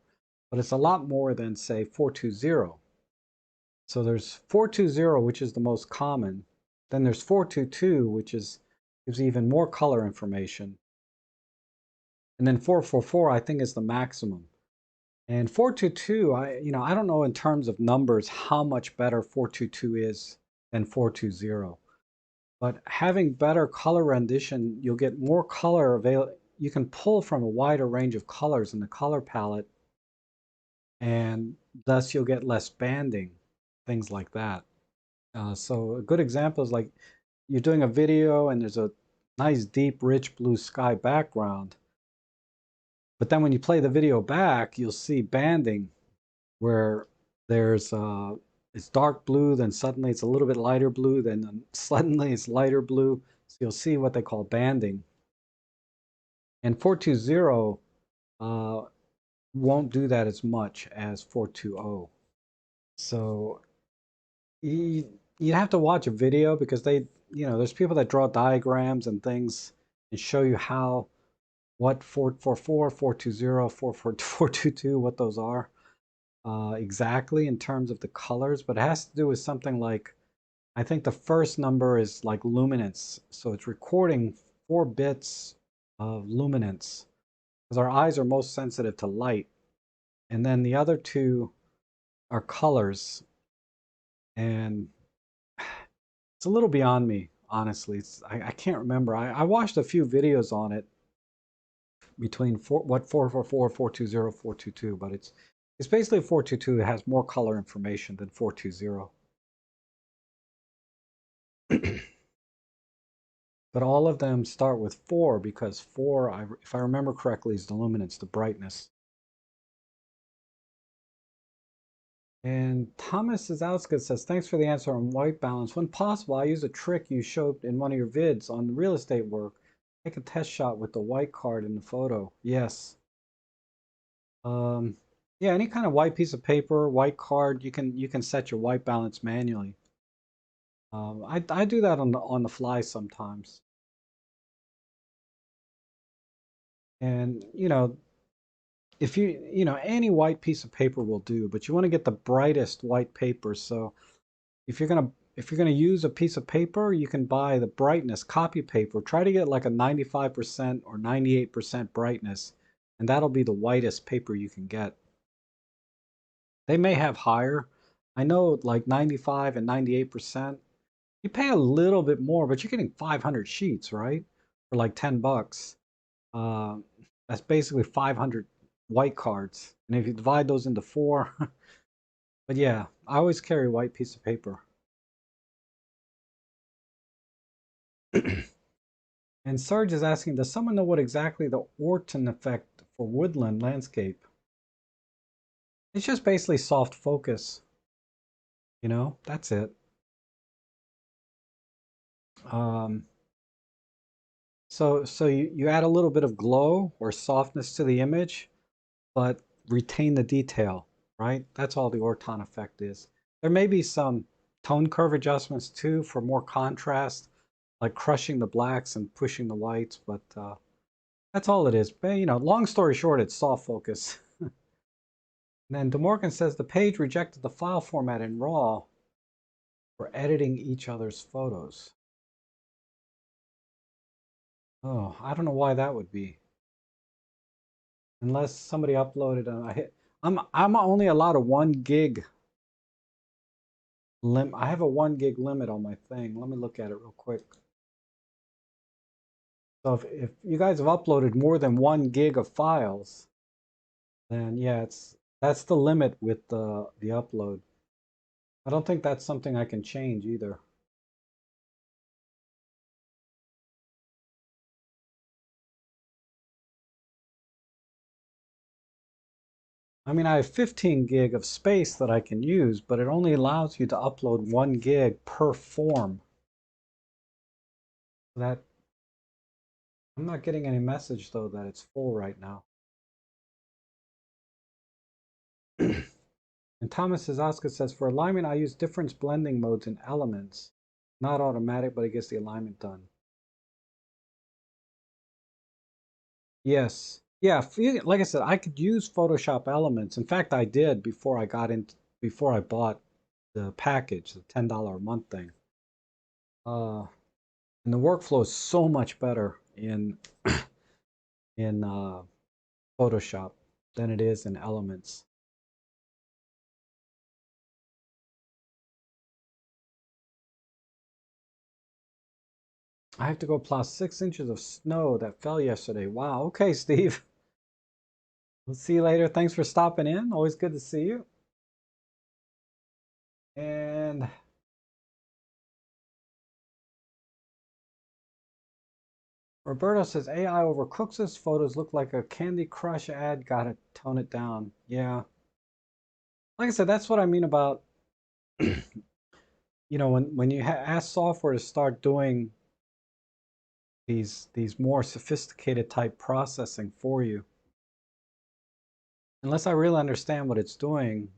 S1: but it's a lot more than say 420. So there's 420, which is the most common. Then there's 422, which gives even more color information. And then 444, I think, is the maximum. And 422, I don't know in terms of numbers how much better 422 is than 420. But having better color rendition, you'll get more color available. You can pull from a wider range of colors in the color palette, and thus you'll get less banding, things like that. So a good example is like you're doing a video and there's a nice deep rich blue sky background, but then when you play the video back you'll see banding where there's it's dark blue, then suddenly it's a little bit lighter blue, then suddenly it's lighter blue. So you'll see what they call banding. And 420 won't do that as much as 420. So you have to watch a video because there's people that draw diagrams and things and show you how, what 444, 420, 422, what those are exactly in terms of the colors, but it has to do with something like, I think the first number is like luminance. So it's recording 4 bits of luminance because our eyes are most sensitive to light. And then the other two are colors. And it's a little beyond me, honestly. I can't remember. I watched a few videos on it between 444, 420, 422, but it's basically 422 that has more color information than 420. But all of them start with 4 because 4, if I remember correctly, is the luminance, the brightness. And Thomas Zazowska says, thanks for the answer on white balance. When possible, I use a trick you showed in one of your vids on real estate work. Take a test shot with the white card in the photo. Yes. Um, yeah, any kind of white piece of paper, white card, you can set your white balance manually. I do that on the fly sometimes. And if any white piece of paper will do, but you want to get the brightest white paper. So if you're gonna use a piece of paper, you can buy the brightness copy paper. Try to get like a 95% or 98% brightness, and that'll be the whitest paper you can get. They may have higher. I know like 95 and 98%. You pay a little bit more, but you're getting 500 sheets, right? For like 10 bucks. Uh, that's basically 500 white cards. And if you divide those into 4, but yeah, I always carry a white piece of paper. And Serge is asking, does someone know what exactly the Orton effect for woodland landscape? It's just basically soft focus. That's it. Um, so you add a little bit of glow or softness to the image, but retain the detail, right? That's all the Orton effect is. There may be some tone curve adjustments too for more contrast, like crushing the blacks and pushing the whites, but that's all it is. But, long story short, it's soft focus. And then DeMorgan says the page rejected the file format in RAW for editing each other's photos. Oh, I don't know why that would be. Unless somebody uploaded I'm only allowed a 1 gig limit. I have a 1 gig limit on my thing. Let me look at it real quick. So if you guys have uploaded more than 1 gig of files, then yeah, that's the limit with the upload. I don't think that's something I can change either. I mean, I have 15 gig of space that I can use, but it only allows you to upload 1 gig per form. That I'm not getting any message though that it's full right now. And Thomas Zazaska says, for alignment, I use difference blending modes in elements. Not automatic, but it gets the alignment done. Yes. Yeah, like I said, I could use Photoshop elements. In fact, I did before I bought the package, the $10 a month thing. Uh, and the workflow is so much better in Photoshop than it is in Elements. I have to go plow 6 inches of snow that fell yesterday. Wow. Okay, Steve. We'll see you later. Thanks for stopping in. Always good to see you. And Roberto says AI overcooks us. Photos look like a Candy Crush ad. Gotta tone it down. Yeah. Like I said, that's what I mean about, when you ask software to start doing these more sophisticated type processing for you, unless I really understand what it's doing,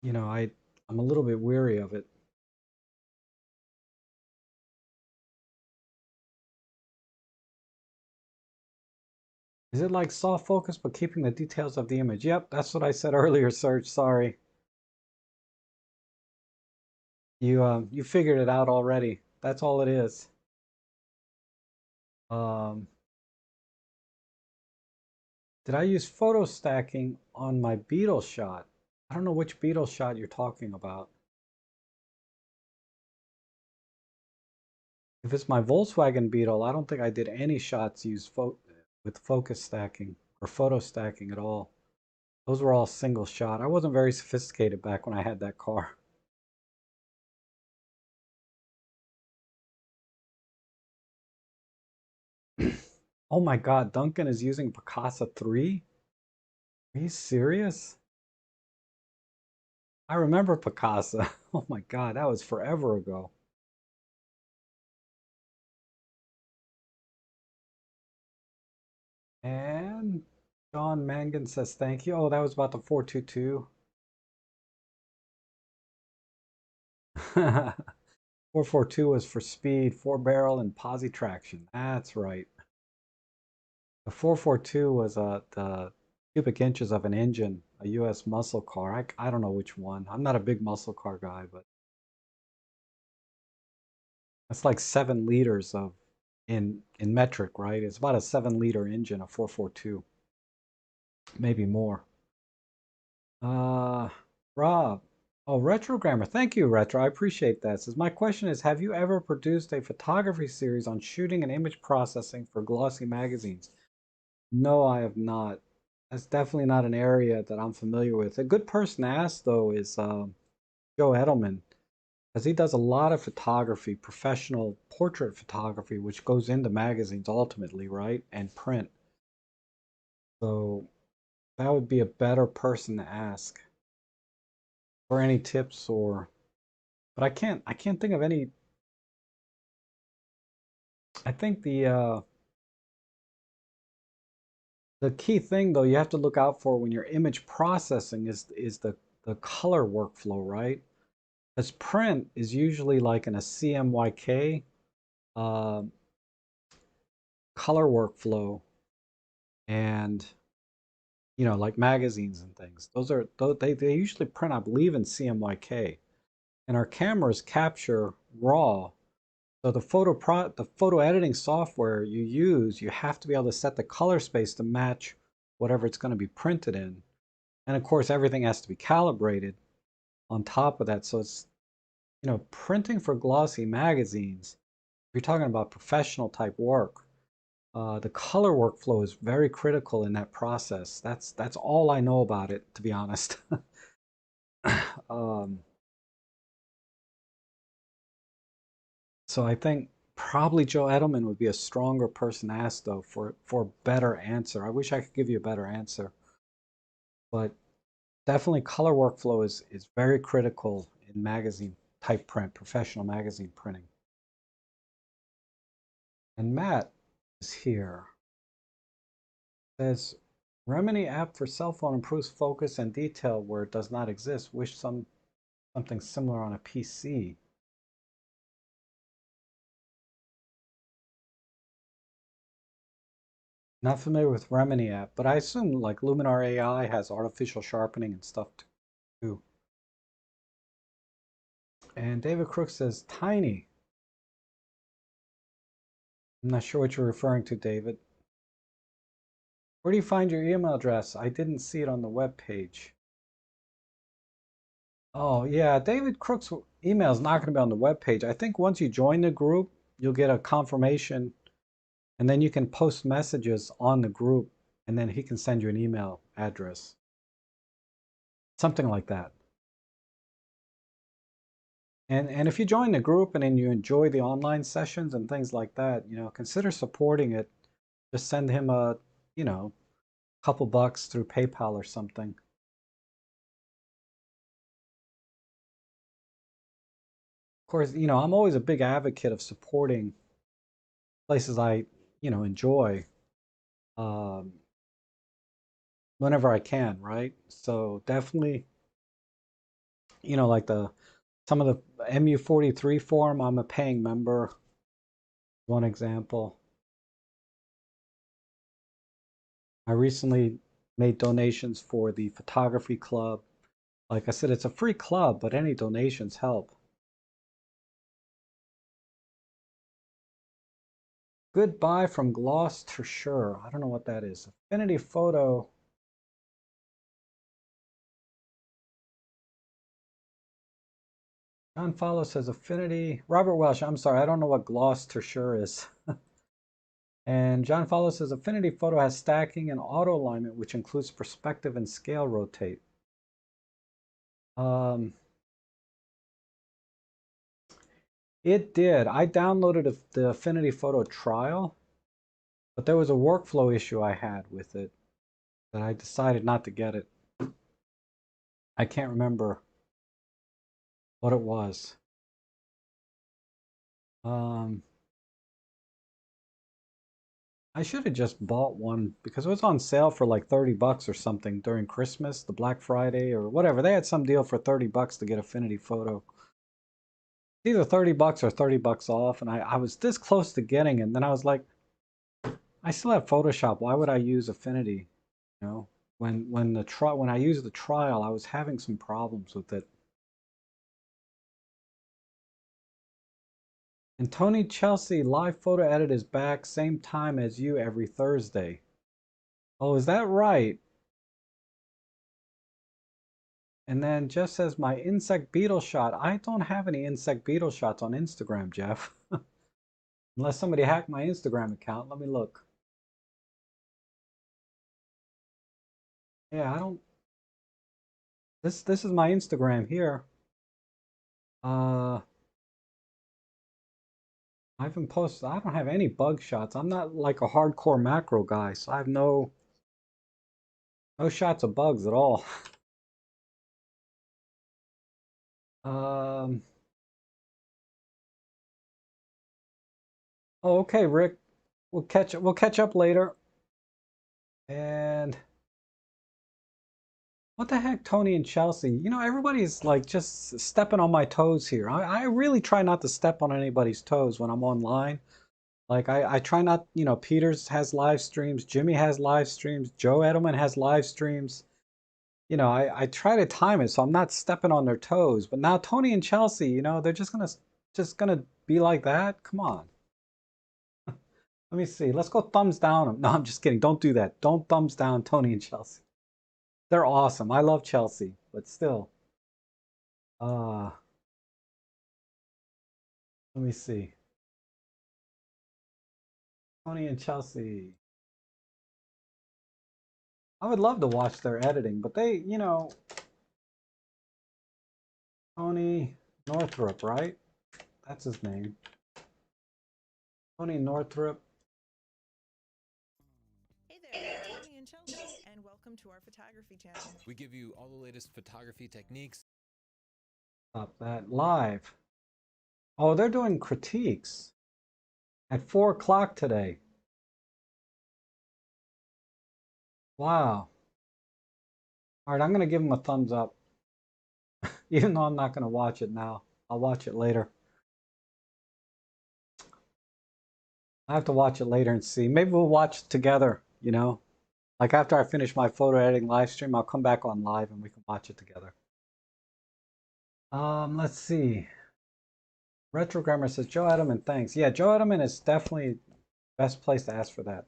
S1: I'm a little bit weary of it. Is it like soft focus but keeping the details of the image? Yep, that's what I said earlier, Serge. Sorry. You figured it out already. That's all it is. Um, did I use photo stacking on my Beetle shot? I don't know which Beetle shot you're talking about. If it's my Volkswagen Beetle, I don't think I did any shots with focus stacking or photo stacking at all. Those were all single shot. I wasn't very sophisticated back when I had that car. Oh my God, Duncan is using Picasa 3? Are you serious? I remember Picasa. Oh my God, that was forever ago. And John Mangan says thank you. Oh, that was about the 422. 442 was for speed, 4 barrel, and posi traction. That's right. The 442 was the cubic inches of an engine, a U.S. muscle car. I don't know which one. I'm not a big muscle car guy, but that's like 7 liters of in metric, right? It's about a 7 liter engine, a 442, maybe more. Uh, Rob. Oh, Retrogrammer. Thank you, Retro. I appreciate that. Says, my question is, have you ever produced a photography series on shooting and image processing for glossy magazines? No, I have not. That's definitely not an area that I'm familiar with. A good person to ask, though, is Joe Edelman, because he does a lot of photography, professional portrait photography, which goes into magazines ultimately, right? And print. So that would be a better person to ask for any tips but I can't think of any. I think the key thing though you have to look out for when you're image processing is the color workflow, right? Because print is usually like in a CMYK uh, color workflow, and like magazines and things. They usually print, I believe, in CMYK, and our cameras capture raw. So the photo editing software you use, you have to be able to set the color space to match whatever it's going to be printed in. And of course, everything has to be calibrated on top of that. So it's, printing for glossy magazines, if you're talking about professional type work, the color workflow is very critical in that process. That's all I know about it, to be honest. um, so I think probably Joe Edelman would be a stronger person to ask though for a better answer. I wish I could give you a better answer, but definitely color workflow is very critical in magazine type print, professional magazine printing. And Matt is here. Says Remini app for cell phone improves focus and detail where it does not exist. Wish something similar on a PC. Not familiar with Remini app, but I assume like Luminar AI has artificial sharpening and stuff too. And David Crook says tiny. I'm not sure what you're referring to, David. Where do you find your email address? I didn't see it on the web page. Oh, yeah, David Crook's email is not going to be on the web page. I think once you join the group, you'll get a confirmation, and then you can post messages on the group, and then he can send you an email address. Something like that. And if you join the group and then you enjoy the online sessions and things like that, consider supporting it. Just send him a, couple bucks through PayPal or something. Of course, I'm always a big advocate of supporting places I, enjoy um, whenever I can, right? So definitely, like some of the MU43 forum, I'm a paying member. One example. I recently made donations for the photography club. Like I said, it's a free club, but any donations help. Goodbye from Gloucestershire. I don't know what that is. Affinity photo. John Follow says affinity. Robert Welsh, I'm sorry, I don't know what Gloucestershire is. And John Follow says affinity photo has stacking and auto alignment, which includes perspective and scale rotate. It did. I downloaded the Affinity Photo trial, but there was a workflow issue I had with it that I decided not to get it. I can't remember what it was. I should have just bought one because it was on sale for like 30 bucks or something during Christmas, the Black Friday or whatever. They had some deal for 30 bucks to get Affinity Photo. Either 30 bucks or 30 bucks off, and I was this close to getting it, and then I was like, I still have Photoshop. Why would I use Affinity? You know, when I used the trial, I was having some problems with it. And Tony Chelsea, live photo edit is back same time as you every Thursday. Oh, is that right? And then Jeff says my insect beetle shot. I don't have any insect beetle shots on Instagram, Jeff. Unless somebody hacked my Instagram account. Let me look. Yeah, I don't. This is my Instagram here. Uh, I haven't posted. I don't have any bug shots. I'm not like a hardcore macro guy, so I have no shots of bugs at all. Um. Oh, okay, Rick. We'll catch up later. And what the heck, Tony and Chelsea? Everybody's like just stepping on my toes here. I really try not to step on anybody's toes when I'm online. Like I try not, Peters has live streams, Jimmy has live streams, Joe Edelman has live streams. I try to time it so I'm not stepping on their toes. But now Tony and Chelsea, they're just gonna be like that. Come on. Let me see. Let's go thumbs down 'em. No, I'm just kidding. Don't do that. Don't thumbs down Tony and Chelsea. They're awesome. I love Chelsea, but still. Uh, let me see. Tony and Chelsea. I would love to watch their editing, but Tony Northrup, right? That's his name. Tony Northrup.
S2: Hey there, it's Tony and Chelsea, and welcome to our photography channel.
S3: We give you all the latest photography techniques.
S1: Stop that live. Oh, they're doing critiques at 4 o'clock today. Wow. All right, I'm going to give them a thumbs up, even though I'm not going to watch it now. I'll watch it later. I have to watch it later and see. Maybe we'll watch it together, Like after I finish my photo editing live stream, I'll come back on live and we can watch it together. Let's see. Retrogrammer says Joe Edelman, thanks. Yeah, Joe Edelman is definitely the best place to ask for that.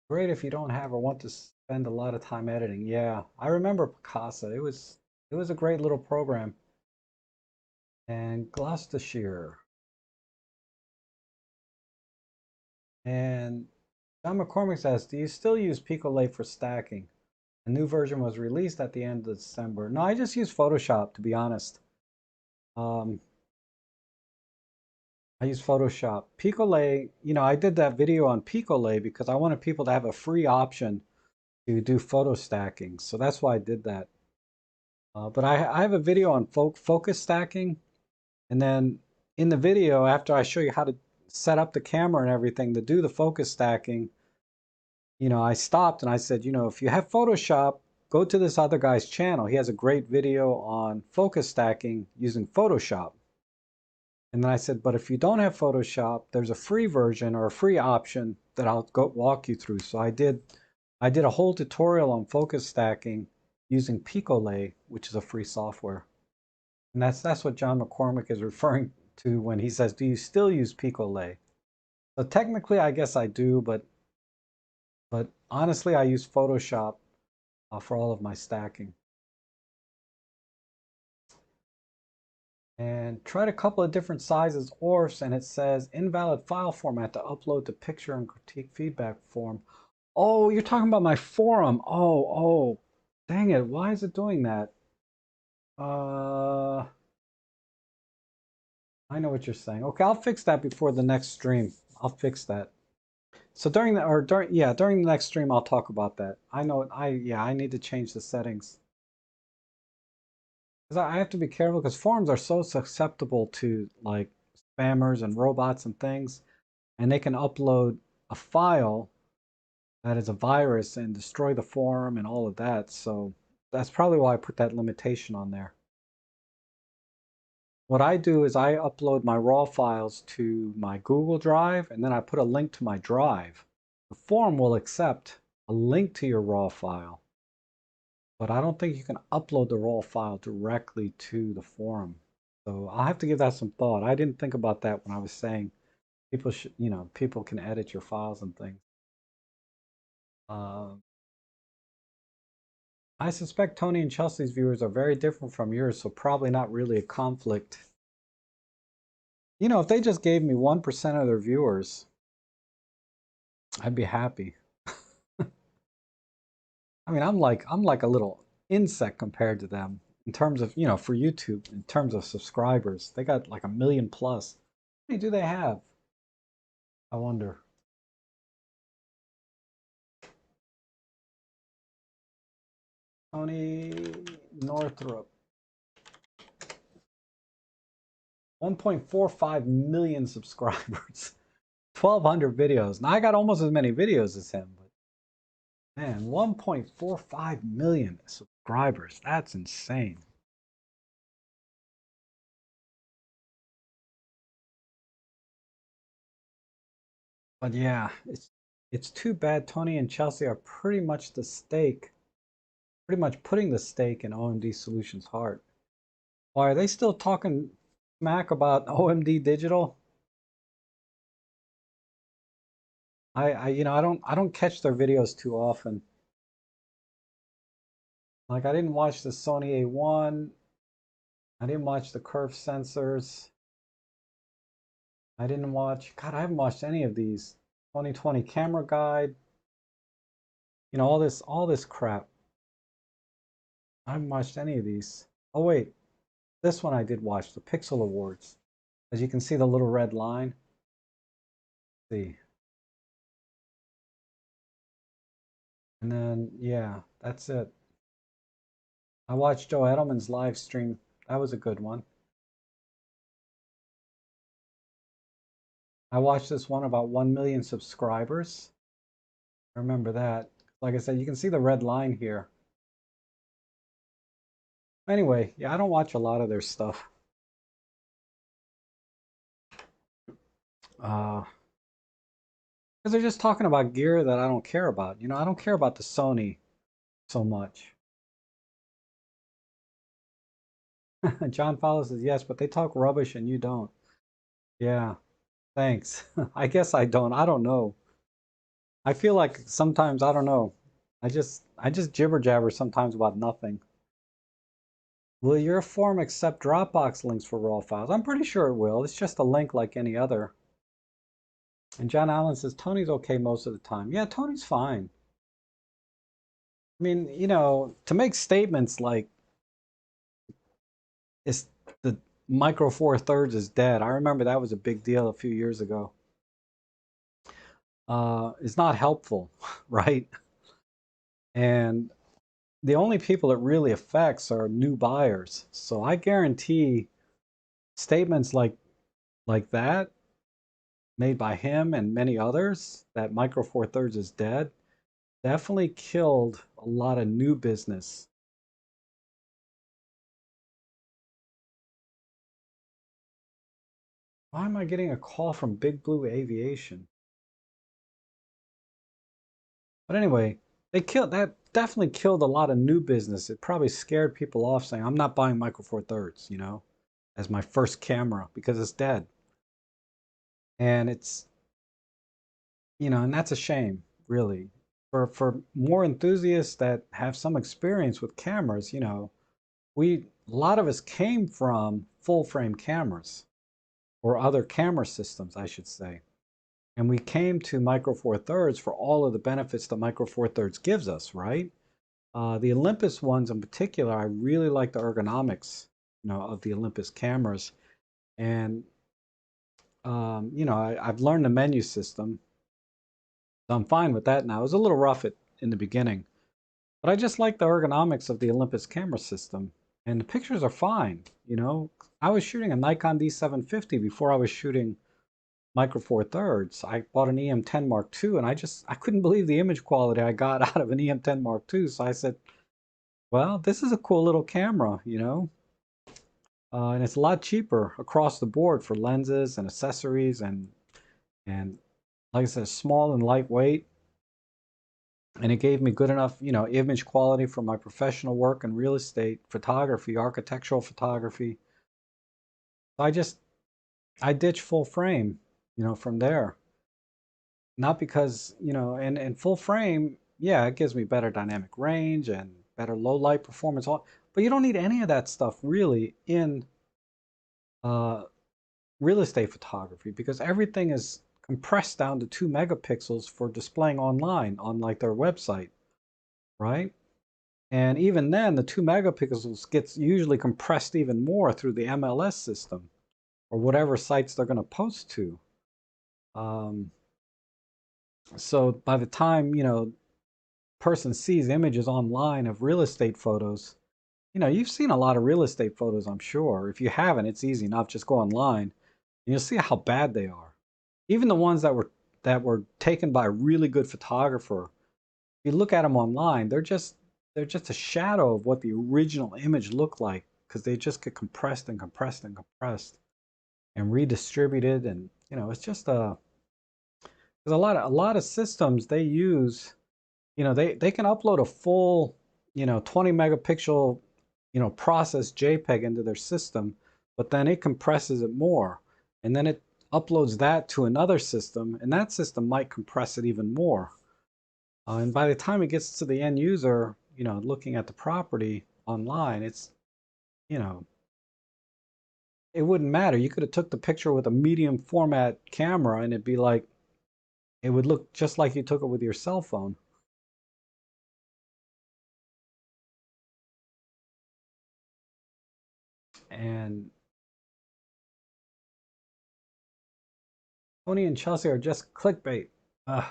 S1: Great if you don't have or want to spend a lot of time editing. Yeah, I remember Picasa. It was a great little program. And Gloucestershire. And John McCormick says, do you still use Picolay for stacking? A new version was released at the end of December. No, I just use Photoshop, to be honest. Um, I use Photoshop. Picolay, I did that video on Picolay because I wanted people to have a free option to do photo stacking. So that's why I did that. But I have a video on focus stacking. And then in the video, after I show you how to set up the camera and everything to do the focus stacking, I stopped and I said, if you have Photoshop, go to this other guy's channel. He has a great video on focus stacking using Photoshop. And then I said, but if you don't have Photoshop, there's a free version or a free option that I'll go walk you through. So I did a whole tutorial on focus stacking using Picolay, which is a free software. And that's what John McCormick is referring to when he says, do you still use Picolay? So technically, I guess I do, but honestly, I use Photoshop for all of my stacking. And tried a couple of different sizes ORFs, and it says invalid file format to upload to picture and critique feedback form. Oh, you're talking about my forum. Oh, dang it. Why is it doing that? I know what you're saying. Okay, I'll fix that before the next stream. I'll fix that. So during the next stream I'll talk about that. I know I need to change the settings. Because I have to be careful because forums are so susceptible to like spammers and robots and things, and they can upload a file that is a virus and destroy the forum and all of that. So that's probably why I put that limitation on there. What I do is I upload my raw files to my Google Drive, and then I put a link to my drive. The forum will accept a link to your raw file, but I don't think you can upload the raw file directly to the forum. So I'll have to give that some thought. I didn't think about that when I was saying people should, people can edit your files and things. Uh, I suspect Tony and Chelsea's viewers are very different from yours, so probably not really a conflict. If they just gave me 1% of their viewers, I'd be happy. I mean, I'm like a little insect compared to them in terms of, for YouTube, in terms of subscribers. They got like 1 million plus. How many do they have? I wonder. Tony Northrup. 1.45 million subscribers. 1,200 videos. Now I got almost as many videos as him, but man, 1.45 million subscribers. That's insane. But yeah, it's too bad Tony and Chelsea are pretty much pretty much putting the stake in OMD Solutions' heart. Why are they still talking smack about OMD Digital? I don't catch their videos too often. Like I didn't watch the Sony A1. I didn't watch the curve sensors. I didn't watch, God, I haven't watched any of these. 2020 camera guide. All this crap. I haven't watched any of these. Oh wait, this one I did watch, the Pixel Awards. As you can see the little red line. See. And then yeah, that's it. I watched Joe Edelman's live stream. That was a good one. I watched this one about 1 million subscribers. I remember that. Like I said, you can see the red line here. Anyway, yeah, I don't watch a lot of their stuff. Because they're just talking about gear that I don't care about. I don't care about the Sony so much. John Fowler says yes, but they talk rubbish and you don't. Yeah, thanks. I guess I don't. I don't know. I feel like sometimes I don't know. I just jibber jabber sometimes about nothing. Will your form accept Dropbox links for raw files? I'm pretty sure it will. It's just a link like any other. And John Allen says Tony's okay most of the time. Yeah, Tony's fine. I mean, to make statements like it's the micro four thirds is dead. I remember that was a big deal a few years ago. Is not helpful, right? And the only people it really affects are new buyers. So I guarantee statements like that made by him and many others that micro four thirds is dead definitely killed a lot of new business. Why am I getting a call from Big Blue Aviation? But anyway, they killed that definitely killed a lot of new business. It probably scared people off saying, I'm not buying micro four thirds, as my first camera because it's dead. And and that's a shame, really. For more enthusiasts that have some experience with cameras, a lot of us came from full frame cameras or other camera systems, I should say. And we came to micro four thirds for all of the benefits that micro four thirds gives us, right? The Olympus ones in particular, I really like the ergonomics, of the Olympus cameras. And, I've learned the menu system, so I'm fine with that now. It was a little rough in the beginning, but I just like the ergonomics of the Olympus camera system. And the pictures are fine. I was shooting a Nikon D750 before I was shooting micro four thirds. I bought an EM10 Mark II, and I couldn't believe the image quality I got out of an EM10 Mark II. So I said, well, this is a cool little camera. And it's a lot cheaper across the board for lenses and accessories and like I said, small and lightweight. And it gave me good enough, image quality for my professional work in real estate photography, architectural photography. So I ditched full frame, from there. Not because, and full frame, yeah, it gives me better dynamic range and better low light performance, but you don't need any of that stuff really in uh, real estate photography because everything is compressed down to 2 megapixels for displaying online on like their website, right? And even then, the 2 megapixels gets usually compressed even more through the MLS system or whatever sites they're going to post to. Um, so by the time, person sees images online of real estate photos, you've seen a lot of real estate photos, I'm sure. If you haven't, it's easy enough. Just go online and you'll see how bad they are. Even the ones that were taken by a really good photographer, if you look at them online, they're just a shadow of what the original image looked like because they just get compressed and compressed and compressed and redistributed, and it's just there's a lot of systems they use. They can upload a full 20 megapixel processed JPEG into their system, but then it compresses it more, and then it uploads that to another system, and that system might compress it even more. And by the time it gets to the end user, looking at the property online, you know, it wouldn't matter. You could have took the picture with a medium format camera, and it'd be like it would look just like you took it with your cell phone. And Tony and Chelsea are just clickbait. Ugh.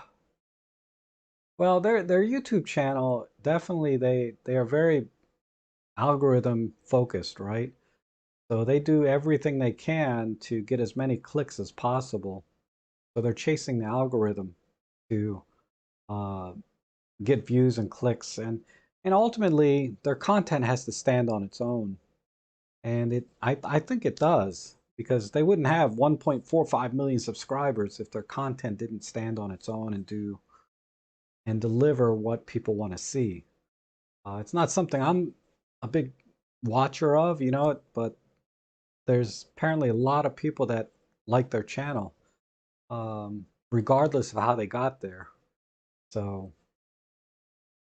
S1: Well, their YouTube channel definitely they are very algorithm focused, right? So they do everything they can to get as many clicks as possible. So they're chasing the algorithm to uh, get views and clicks, and ultimately their content has to stand on its own. And I think it does because they wouldn't have 1.45 million subscribers if their content didn't stand on its own and deliver what people want to see. It's not something I'm a big watcher of, you know, but there's apparently a lot of people that like their channel, regardless of how they got there. So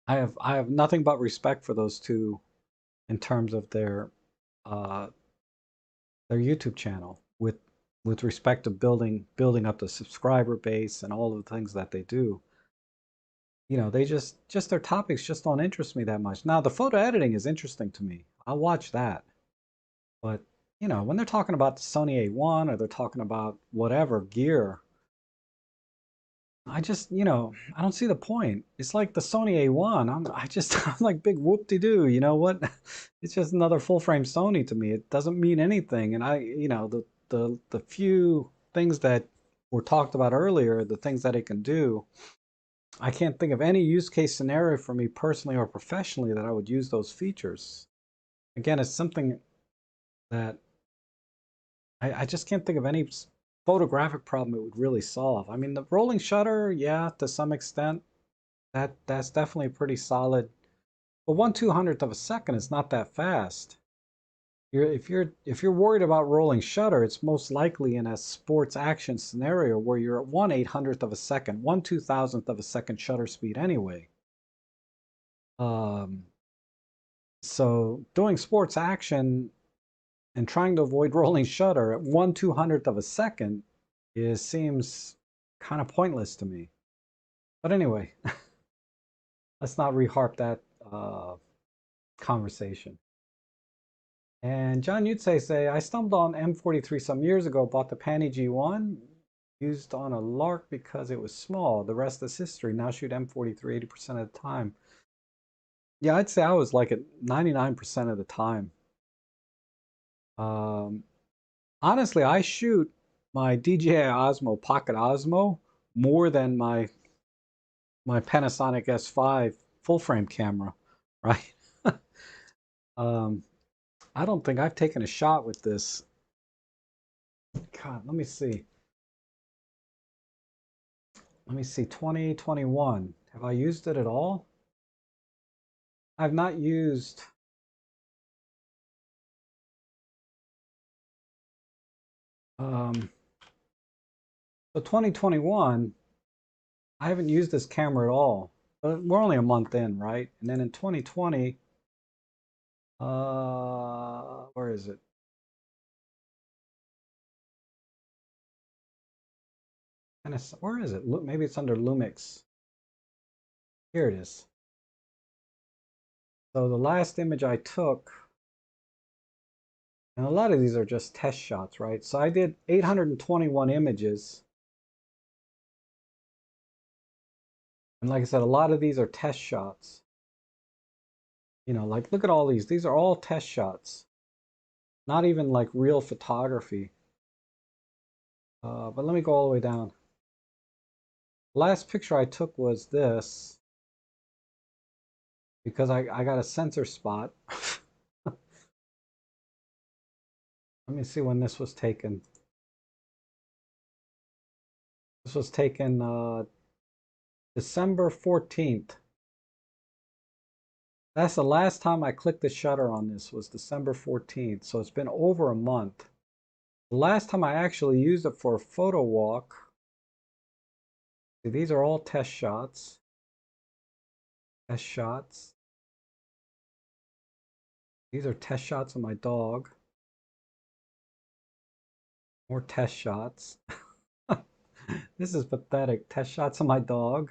S1: I have nothing but respect for those two in terms of uh, their YouTube channel with respect to building up the subscriber base and all of the things that they do. You know, they just their topics just don't interest me that much. Now, the photo editing is interesting to me. I'll watch that. But, you know, when they're talking about the Sony A1 or they're talking about whatever gear, I just, you know, I don't see the point. It's like the Sony A1. I'm like big whoop-de-doo, you know what? It's just another full-frame Sony to me. It doesn't mean anything. And you know, the few things that were talked about earlier, the things that it can do, I can't think of any use case scenario for me personally or professionally that I would use those features. Again, it's something that I just can't think of any photographic problem it would really solve. I mean, the rolling shutter, yeah, to some extent, that's definitely pretty solid. But 1/200th of a second is not that fast. If you're worried about rolling shutter, it's most likely in a sports action scenario where you're at 1/800th of a second, 1/2000th of a second shutter speed anyway. Um, so doing sports action and trying to avoid rolling shutter at 1/200th of a second seems kind of pointless to me. But anyway, let's not reharp that conversation. And John Yutse say, I stumbled on M43 some years ago, bought the Panny G1, used on a lark because it was small. The rest is history. Now shoot M43 80% of the time. Yeah, I'd say I was like at 99% of the time. Um, Honestly, I shoot my DJI Osmo Pocket Osmo more than my Panasonic S5 full frame camera, right? um, I don't think I've taken a shot with this. God, let me see. Let me see. 2021. Have I used it at all? I've not used. Um, so 2021, I haven't used this camera at all. But we're only a month in, right? And then in 2020, where is it? And where is it? Look, maybe it's under Lumix. Here it is. So the last image I took, and a lot of these are just test shots, right? So I did 821 images. And like I said, a lot of these are test shots. You know, like look at all these. These are all test shots. Not even like real photography. But let me go all the way down. Last picture I took was this because I got a sensor spot. Let me see when this was taken. This was taken December 14th. That's the last time I clicked the shutter on this was December 14th. So it's been over a month. The last time I actually used it for a photo walk. See, these are all test shots. Test shots. These are test shots of my dog. More test shots. This is pathetic. Test shots of my dog.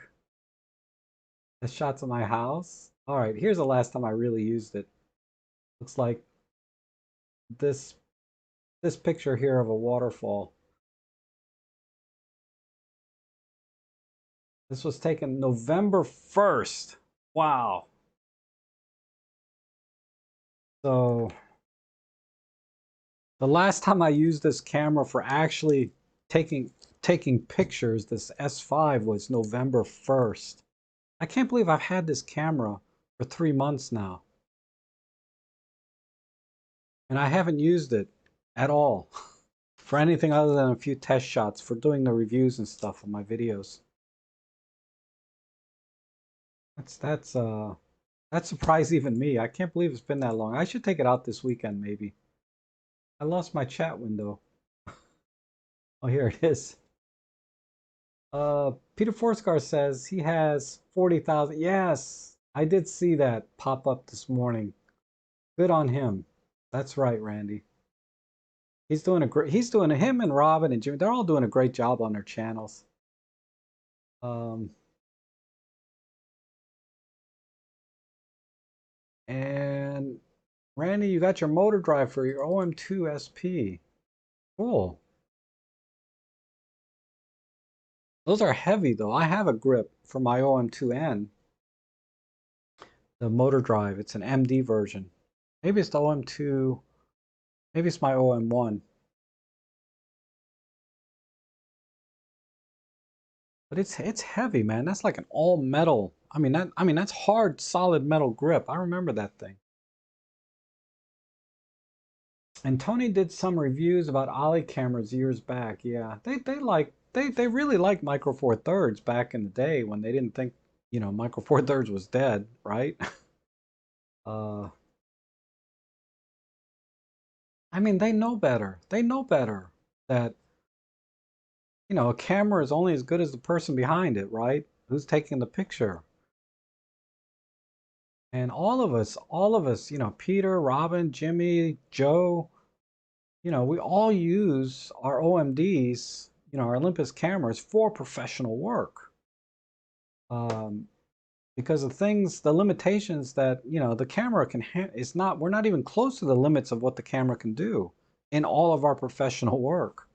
S1: Test shots of my house. All right, here's the last time I really used it. Looks like this this picture here of a waterfall. This was taken November 1st. Wow. So the last time I used this camera for actually taking pictures, this S5 was November 1st. I can't believe I've had this camera for 3 months now. And I haven't used it at all for anything other than a few test shots for doing the reviews and stuff of my videos. That's That surprised even me. I can't believe it's been that long. I should take it out this weekend, maybe. I lost my chat window. Oh, here it is. Peter Forscar says he has 40,000. Yes, I did see that pop up this morning. Good on him. That's right, Randy. Him and Robin and Jimmy, they're all doing a great job on their channels. Um, and Randy, you got your motor drive for your OM2 SP. Cool. Those are heavy though. I have a grip for my OM2N, the motor drive. It's an MD version. Maybe it's the OM2, maybe it's my OM1. But it's heavy, man. That's like an all metal. I mean that's hard, solid metal grip. I remember that thing. And Tony did some reviews about Ollie cameras years back. Yeah, they really liked Micro Four Thirds back in the day when they didn't think, Micro Four Thirds was dead, right? uh, I mean, they know better. They know better that, a camera is only as good as the person behind it, right? Who's taking the picture. And all of us, Peter, Robin, Jimmy, Joe, we all use our OMDs, our Olympus cameras for professional work. Um, because the limitations that, the camera can, we're not even close to the limits of what the camera can do in all of our professional work.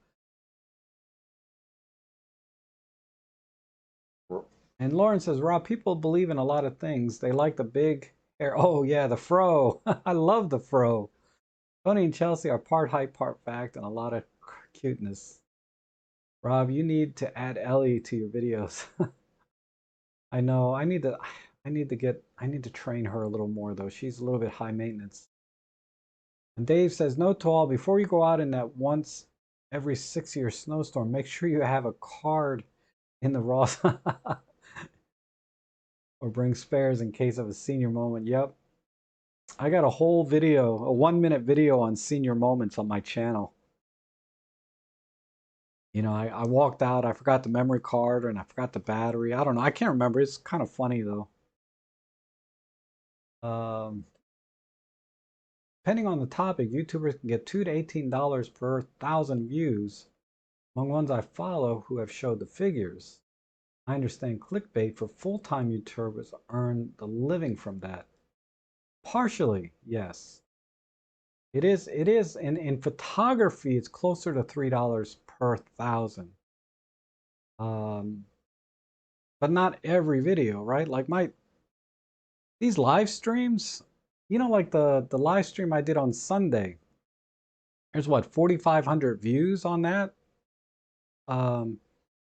S1: And Lauren says, Rob, people believe in a lot of things. They like the big hair. Oh, yeah, the fro. I love the fro. Tony and Chelsea are part hype, part fact, and a lot of cuteness. Rob, you need to add Ellie to your videos. I know. I need to train her a little more though. She's a little bit high maintenance. And Dave says, note to all, before you go out in that once every 6 year snowstorm, make sure you have a card in the raw or bring spares in case of a senior moment. Yep. I got a whole video, a 1 minute video on senior moments on my channel. I walked out, I forgot the memory card and I forgot the battery. I don't know. I can't remember. It's kind of funny though. Um, Depending on the topic, YouTubers can get $2 to $18 per 1,000 views. Among ones I follow who have showed the figures. I understand clickbait for full-time YouTubers earn the living from that. Partially, yes. It is in photography it's closer to $3 per 1,000. But not every video, right? Like these live streams, like the live stream I did on Sunday. There's what, 4,500 views on that?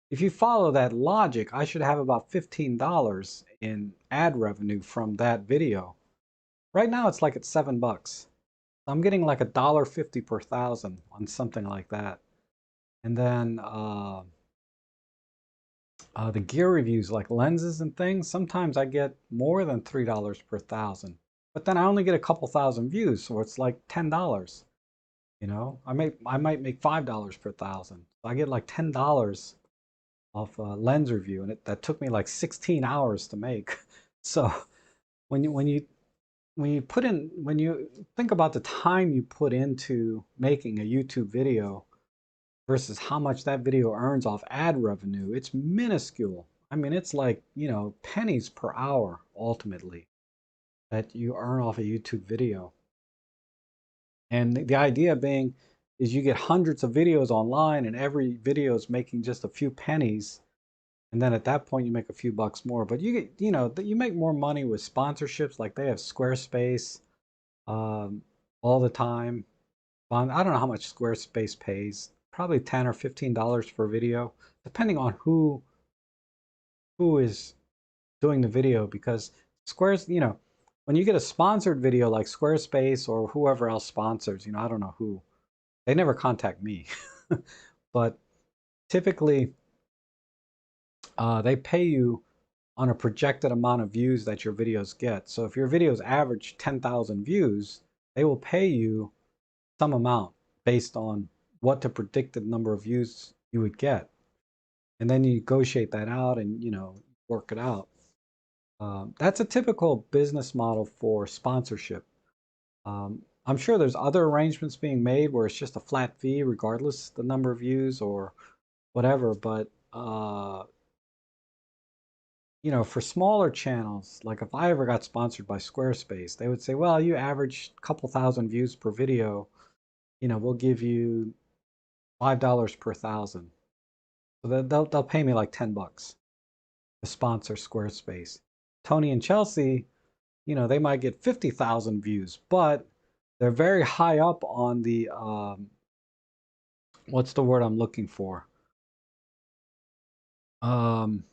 S1: If you follow that logic, I should have about $15 in ad revenue from that video. Right now it's like at $7. I'm getting like $1.50 per 1,000 on something like that. And then the gear reviews like lenses and things, sometimes I get more than $3 per 1,000. But then I only get a couple thousand views, so it's like $10. I might make $5 per 1,000. So I get like $10 off a lens review, and that took me like 16 hours to make. So when you think about the time you put into making a YouTube video versus how much that video earns off ad revenue, it's minuscule. I mean, it's like, pennies per hour ultimately that you earn off a YouTube video. And the idea being is you get hundreds of videos online and every video is making just a few pennies. And then at that point you make a few bucks more. But you get, you make more money with sponsorships. Like they have Squarespace all the time. I don't know how much Squarespace pays. Probably $10 or $15 per video, depending on who is doing the video. Because Squares, when you get a sponsored video like Squarespace or whoever else sponsors, I don't know who. They never contact me. But typically they pay you on a projected amount of views that your videos get. So if your videos average 10,000 views, they will pay you some amount based on what the predicted number of views you would get. And then you negotiate that out and, work it out. That's a typical business model for sponsorship. I'm sure there's other arrangements being made where it's just a flat fee regardless the number of views or whatever, but for smaller channels, like if I ever got sponsored by Squarespace, they would say, well, you average a couple thousand views per video, we'll give you $5 per thousand. So they'll pay me like $10 to sponsor Squarespace. Tony and Chelsea, they might get 50,000 views, but they're very high up on the, what's the word I'm looking for? Um,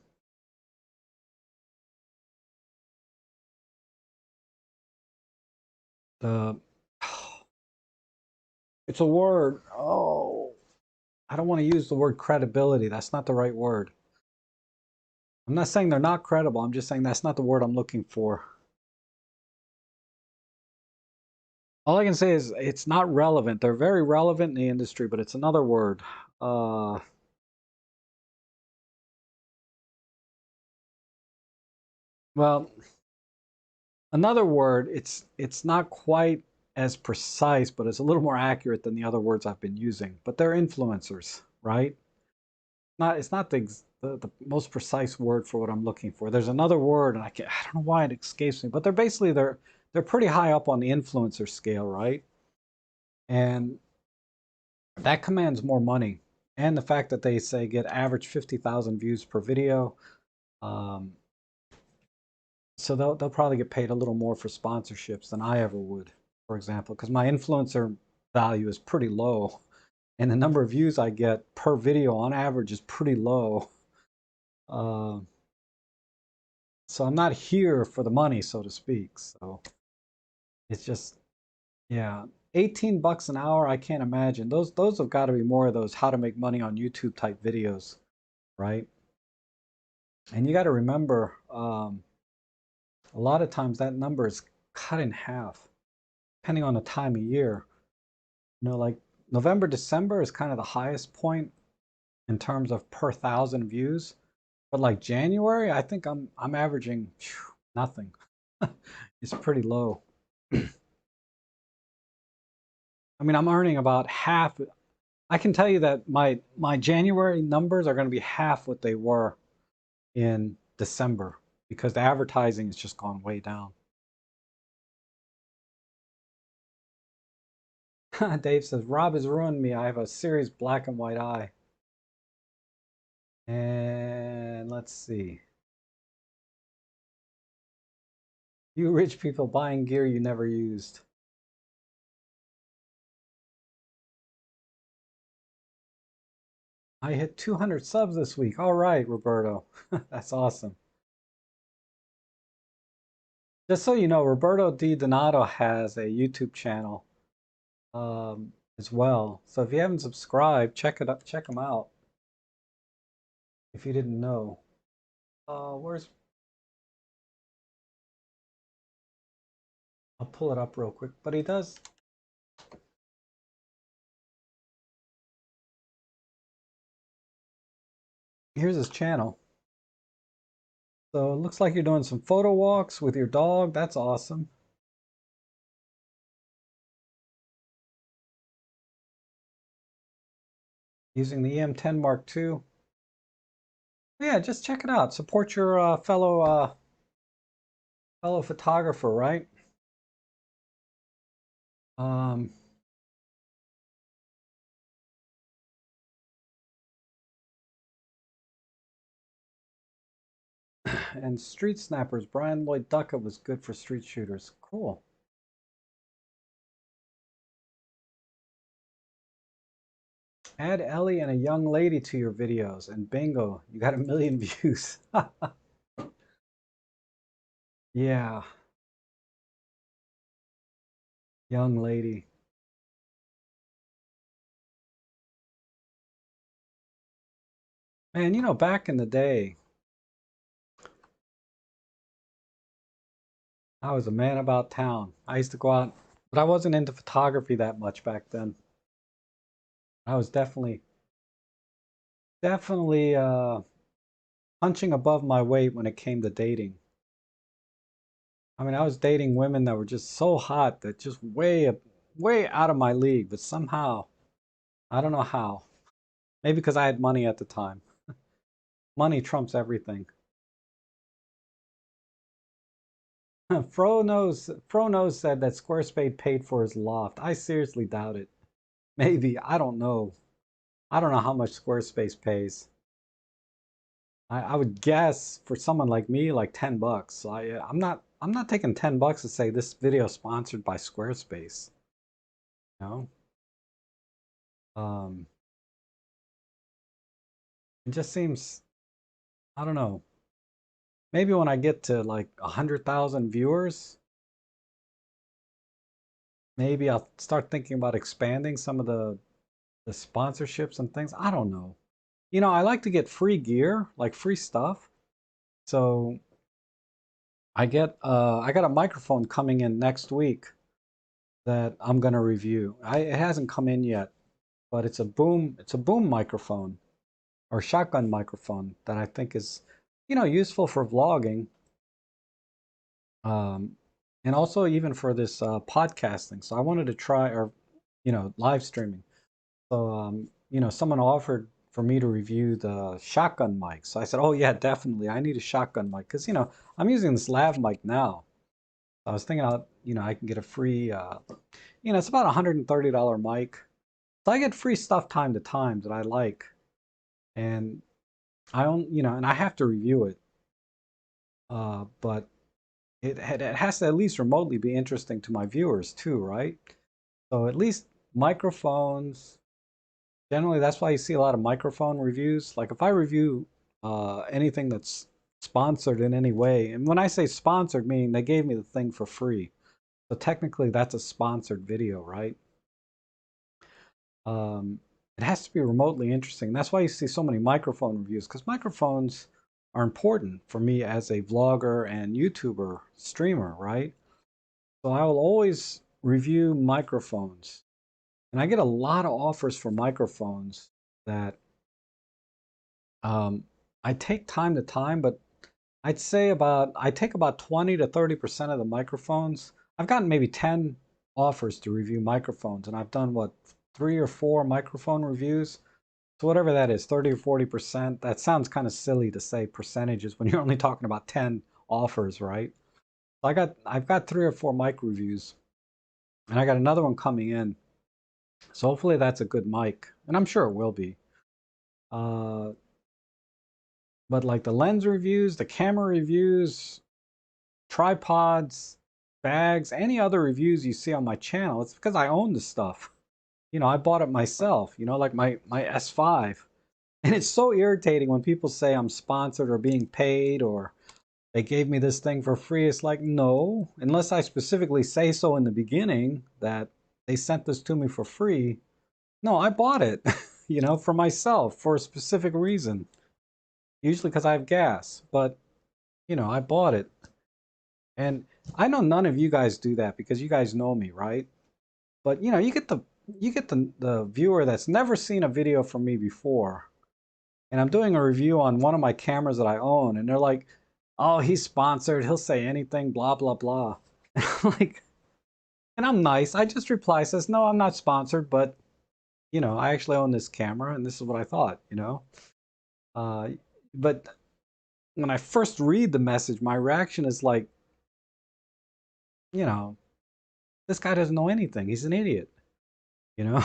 S1: the, it's a word. Oh, I don't want to use the word credibility. That's not the right word. I'm not saying they're not credible. I'm just saying that's not the word I'm looking for. All I can say is it's not relevant. They're very relevant in the industry, but it's another word. Uh, well, another word. It's not quite as precise, but it's a little more accurate than the other words I've been using. But they're influencers, right? It's not the most precise word for what I'm looking for. There's another word, and I don't know why it escapes me, but they're pretty high up on the influencer scale, right? And that commands more money. And the fact that they say get average 50,000 views per video. Um, so they'll probably get paid a little more for sponsorships than I ever would, for example, because my influencer value is pretty low. And the number of views I get per video on average is pretty low. Uh, so I'm not here for the money, so to speak. So it's just, yeah, $18 an hour. I can't imagine. Those have got to be more of those how to make money on YouTube type videos, right? And you got to remember, a lot of times that number is cut in half, depending on the time of year. Like November, December is kind of the highest point in terms of per thousand views. But like January, I think I'm averaging nothing. It's pretty low. I mean, I'm earning about half. I can tell you that my January numbers are going to be half what they were in December because the advertising has just gone way down. Dave says, Rob has ruined me. I have a serious black and white eye. And let's see. You rich people buying gear you never used. I hit 200 subs this week. All right, Roberto. That's awesome. Just so you know, Roberto Di Donato has a YouTube channel as well. So if you haven't subscribed, check it up, check him out. If you didn't know, where's? I'll pull it up real quick. But he does. Here's his channel. So it looks like you're doing some photo walks with your dog. That's awesome. Using the EM10 Mark II. Yeah, just check it out. Support your fellow photographer, right? Um, and Street Snappers. Brian Lloyd Duckett was good for street shooters. Cool. Add Ellie and a young lady to your videos, and bingo, you got 1 million views. Yeah, young lady. Man, back in the day, I was a man about town. I used to go out, but I wasn't into photography that much back then. I was definitely punching above my weight when it came to dating. I mean, I was dating women that were just so hot that just way out of my league, but somehow, I don't know how. Maybe because I had money at the time. Money trumps everything. Fro knows said that Squarespace paid for his loft. I seriously doubt it. Maybe, I don't know. I don't know how much Squarespace pays. I would guess for someone like me, like $10. So I'm not taking $10 to say this video is sponsored by Squarespace. You know? Um, it just seems, I don't know. Maybe when I get to like 100,000 viewers, maybe I'll start thinking about expanding some of the sponsorships and things. I don't know. You know, I like to get free gear, like free stuff. So I got a microphone coming in next week that I'm gonna review. It hasn't come in yet, but it's a boom microphone or shotgun microphone that I think is, you know, useful for vlogging, um, and also even for this podcasting. So I wanted to try, or you know, live streaming. So you know, someone offered for me to review the shotgun mic. So I said, oh yeah, definitely, I need a shotgun mic because you know I'm using this lav mic now. I was thinking, you know, I can get a free, you know, it's about $130 mic. So I get free stuff time to time that I like, and I own, you know, and I have to review it. But it has to at least remotely be interesting to my viewers too, right? So at least microphones. Generally, that's why you see a lot of microphone reviews. Like if I review anything that's sponsored in any way, and when I say sponsored, meaning they gave me the thing for free. So technically, that's a sponsored video, right? Um, it has to be remotely interesting. That's why you see so many microphone reviews, because microphones are important for me as a vlogger and YouTuber streamer, right? So I will always review microphones. And I get a lot of offers for microphones that um, I take time to time, but I take about 20 to 30% of the microphones. I've gotten maybe 10 offers to review microphones, and I've done what, 3 or 4 microphone reviews. So whatever that is, 30 or 40%. That sounds kind of silly to say percentages when you're only talking about 10 offers, right? So I've got 3 or 4 mic reviews, and I got another one coming in. So hopefully that's a good mic, and I'm sure it will be. Uh, but like the lens reviews, the camera reviews, tripods, bags, any other reviews you see on my channel, it's because I own the stuff. You know, I bought it myself, you know, like my S5. And it's so irritating when people say I'm sponsored or being paid or they gave me this thing for free. It's like, no, unless I specifically say so in the beginning that they sent this to me for free. No, I bought it, you know, for myself for a specific reason. Usually because I have gas, but you know, I bought it. And I know none of you guys do that because you guys know me, right? But you know, you get the viewer that's never seen a video from me before. And I'm doing a review on one of my cameras that I own, and they're like, "Oh, he's sponsored. He'll say anything, blah blah blah." And I'm like, and I'm nice. I just reply says, "No, I'm not sponsored, but you know, I actually own this camera, and this is what I thought." You know, uh, but when I first read the message, my reaction is like, you know, this guy doesn't know anything. He's an idiot. You know.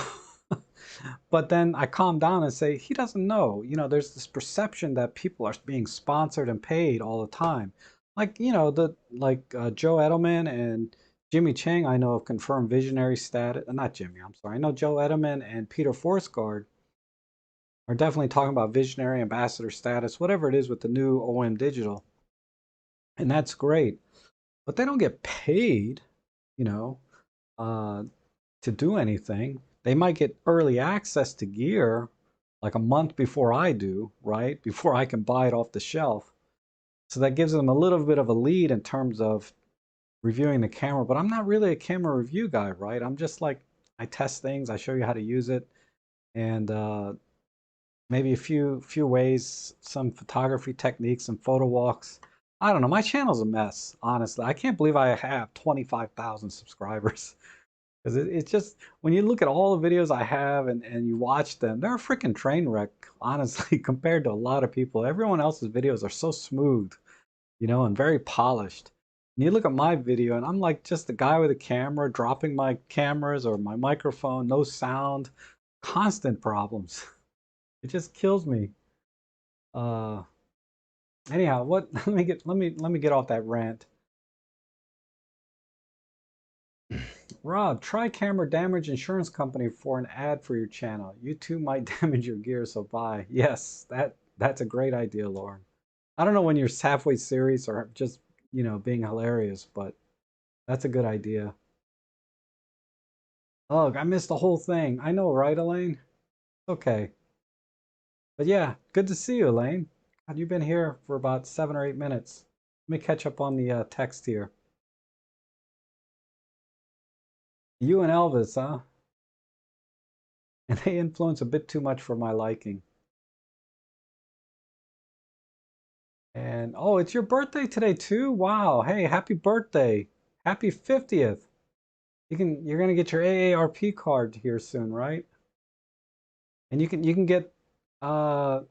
S1: But then I calm down and say, he doesn't know. You know, there's this perception that people are being sponsored and paid all the time. Like, you know, Joe Edelman and Jimmy Chang, I know, have confirmed visionary status. Not Jimmy, I'm sorry. I know Joe Edelman and Peter Forsgard are definitely talking about visionary ambassador status, whatever it is with the new OM Digital. And that's great. But they don't get paid, you know, uh, to do anything. They might get early access to gear like a month before I do, right? Before I can buy it off the shelf. So that gives them a little bit of a lead in terms of reviewing the camera, but I'm not really a camera review guy, right? I'm just like, I test things, I show you how to use it, and maybe a few ways, some photography techniques, some photo walks. I don't know. My channel's a mess, honestly. I can't believe I have 25,000 subscribers. Because it's just, when you look at all the videos I have and you watch them, they're a freaking train wreck, honestly, compared to a lot of people. Everyone else's videos are so smooth, and very polished. And you look at my video, and I'm like just the guy with a camera, dropping my cameras or my microphone, no sound, constant problems. It just kills me. Uh, Anyhow, what? Let me get off that rant. Rob, try camera damage insurance company for an ad for your channel. You too might damage your gear, so bye. Yes, that's a great idea, Lauren. I don't know when you're halfway serious or just, being hilarious, but that's a good idea. Ugh, I missed the whole thing. I know, right, Elaine? Okay. But yeah, good to see you, Elaine. God, you've been here for about 7 or 8 minutes. Let me catch up on the text here. You and Elvis, huh? And they influence a bit too much for my liking. And oh, it's your birthday today too? Wow. Hey, happy birthday. Happy 50th. You're gonna get your AARP card here soon, right? And you can get oh,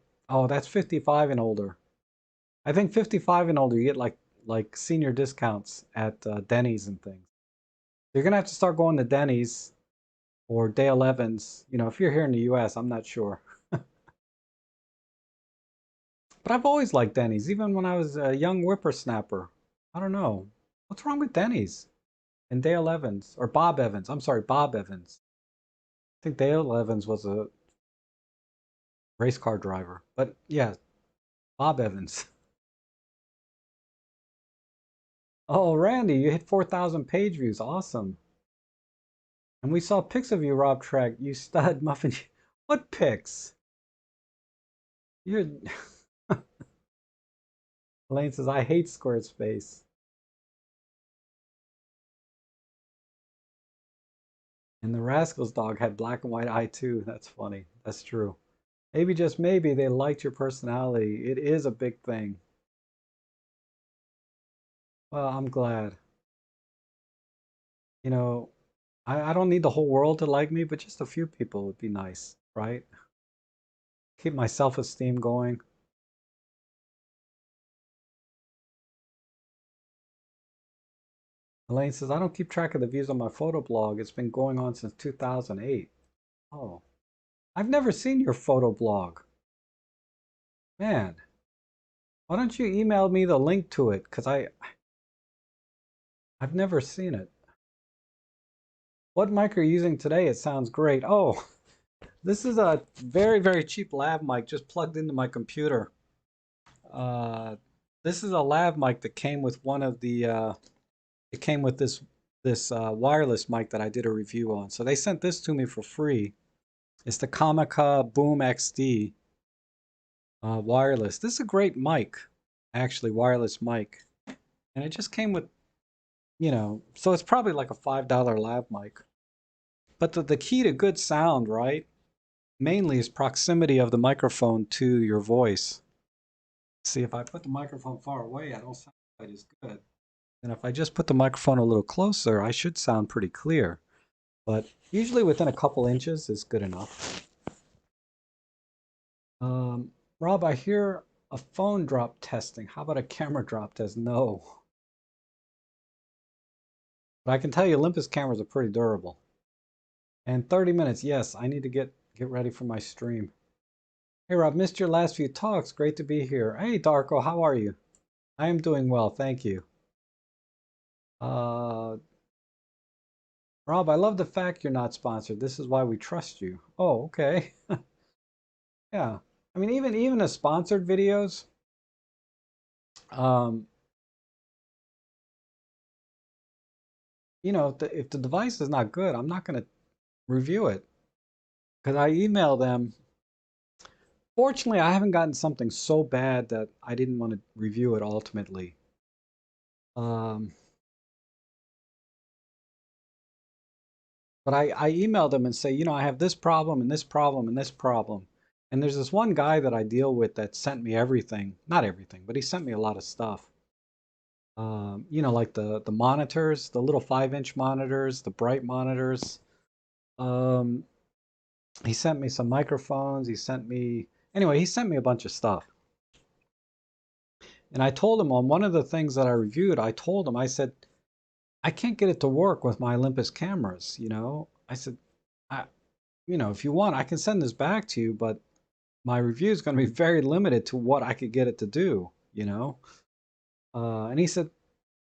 S1: that's 55 and older. I think 55 and older you get like senior discounts at Denny's and things. You're gonna have to start going to Denny's or Day 11s. If you're here in the US, I'm not sure. But I've always liked Denny's, even when I was a young whippersnapper. I don't know. What's wrong with Denny's? And Dale Evans, or Bob Evans. I'm sorry, Bob Evans. I think Dale Evans was a race car driver. But yeah, Bob Evans. Oh, Randy, you hit 4,000 page views. Awesome. And we saw pics of you, Rob Trek. You stud muffin. What pics? You're. Elaine says, I hate Squarespace. And the Rascals dog had black and white eye too. That's funny. That's true. Maybe just maybe they liked your personality. It is a big thing. Well, I'm glad. You know, I don't need the whole world to like me, but just a few people would be nice, right? Keep my self-esteem going. Elaine says, I don't keep track of the views on my photo blog. It's been going on since 2008. Oh, I've never seen your photo blog. Man, why don't you email me the link to it? Because I've never seen it. What mic are you using today? It sounds great. Oh, this is a very, very cheap lav mic just plugged into my computer. Uh, this is a lav mic that came with one of the it came with this wireless mic that I did a review on. So they sent this to me for free. It's the Comica Boom XD wireless. This is a great mic, actually, wireless mic. And it just came with, so it's probably like a $5 lav mic. But the key to good sound, right, mainly is proximity of the microphone to your voice. See, if I put the microphone far away, I don't sound quite as good. And if I just put the microphone a little closer, I should sound pretty clear. But usually within a couple inches is good enough. Rob, I hear a phone drop testing. How about a camera drop test? No. But I can tell you Olympus cameras are pretty durable. And 30 minutes, yes, I need to get ready for my stream. Hey Rob, missed your last few talks. Great to be here. Hey Darko, how are you? I am doing well, thank you. Uh, Rob, I love the fact you're not sponsored. This is why we trust you. Oh, okay. Yeah. I mean, even the sponsored videos, um, if the device is not good, I'm not going to review it because I email them. Fortunately, I haven't gotten something so bad that I didn't want to review it ultimately. Um, But I emailed him and say, you know, I have this problem and this problem and this problem. And there's this one guy that I deal with that sent me everything. Not everything, but he sent me a lot of stuff. You know, like the monitors, the little 5-inch monitors, the bright monitors. Um, he sent me some microphones. Anyway, he sent me a bunch of stuff. And I told him on one of the things that I reviewed, I told him, I said, I can't get it to work with my Olympus cameras, you know? I said, I, you know, if you want, I can send this back to you, but my review is going to be very limited to what I could get it to do, you know? And he said,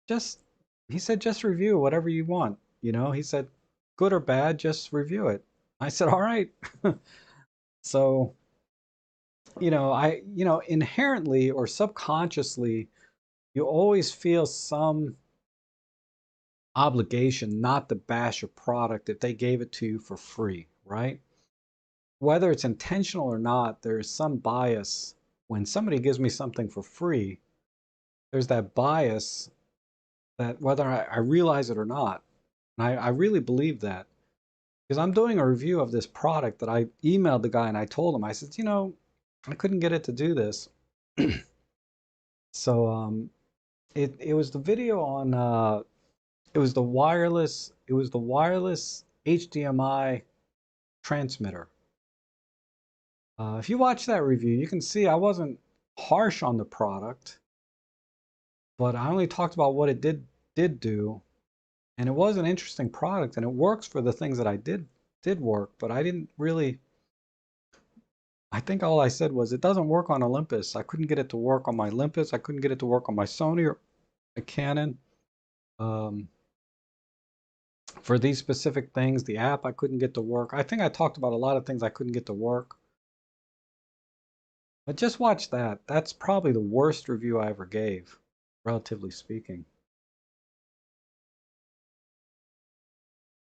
S1: just, just review whatever you want, you know? He said, good or bad, just review it. I said, all right. So, inherently or subconsciously, you always feel some obligation not to bash a product if they gave it to you for free, right? Whether it's intentional or not, there's some bias. When somebody gives me something for free, there's that bias that whether I realize it or not. And I really believe that because I'm doing a review of this product that I emailed the guy and I told him, I said, you know, I couldn't get it to do this. So it was the video on it was the wireless HDMI transmitter. If you watch that review, you can see I wasn't harsh on the product, but I only talked about what it did do, and it was an interesting product, and it works for the things that I did work, but I didn't really. I think all I said was it doesn't work on Olympus. I couldn't get it to work on my Olympus. I couldn't get it to work on my Sony or a Canon. Um, for these specific things, the app I couldn't get to work. I think I talked about a lot of things I couldn't get to work. But just watch that. That's probably the worst review I ever gave, relatively speaking.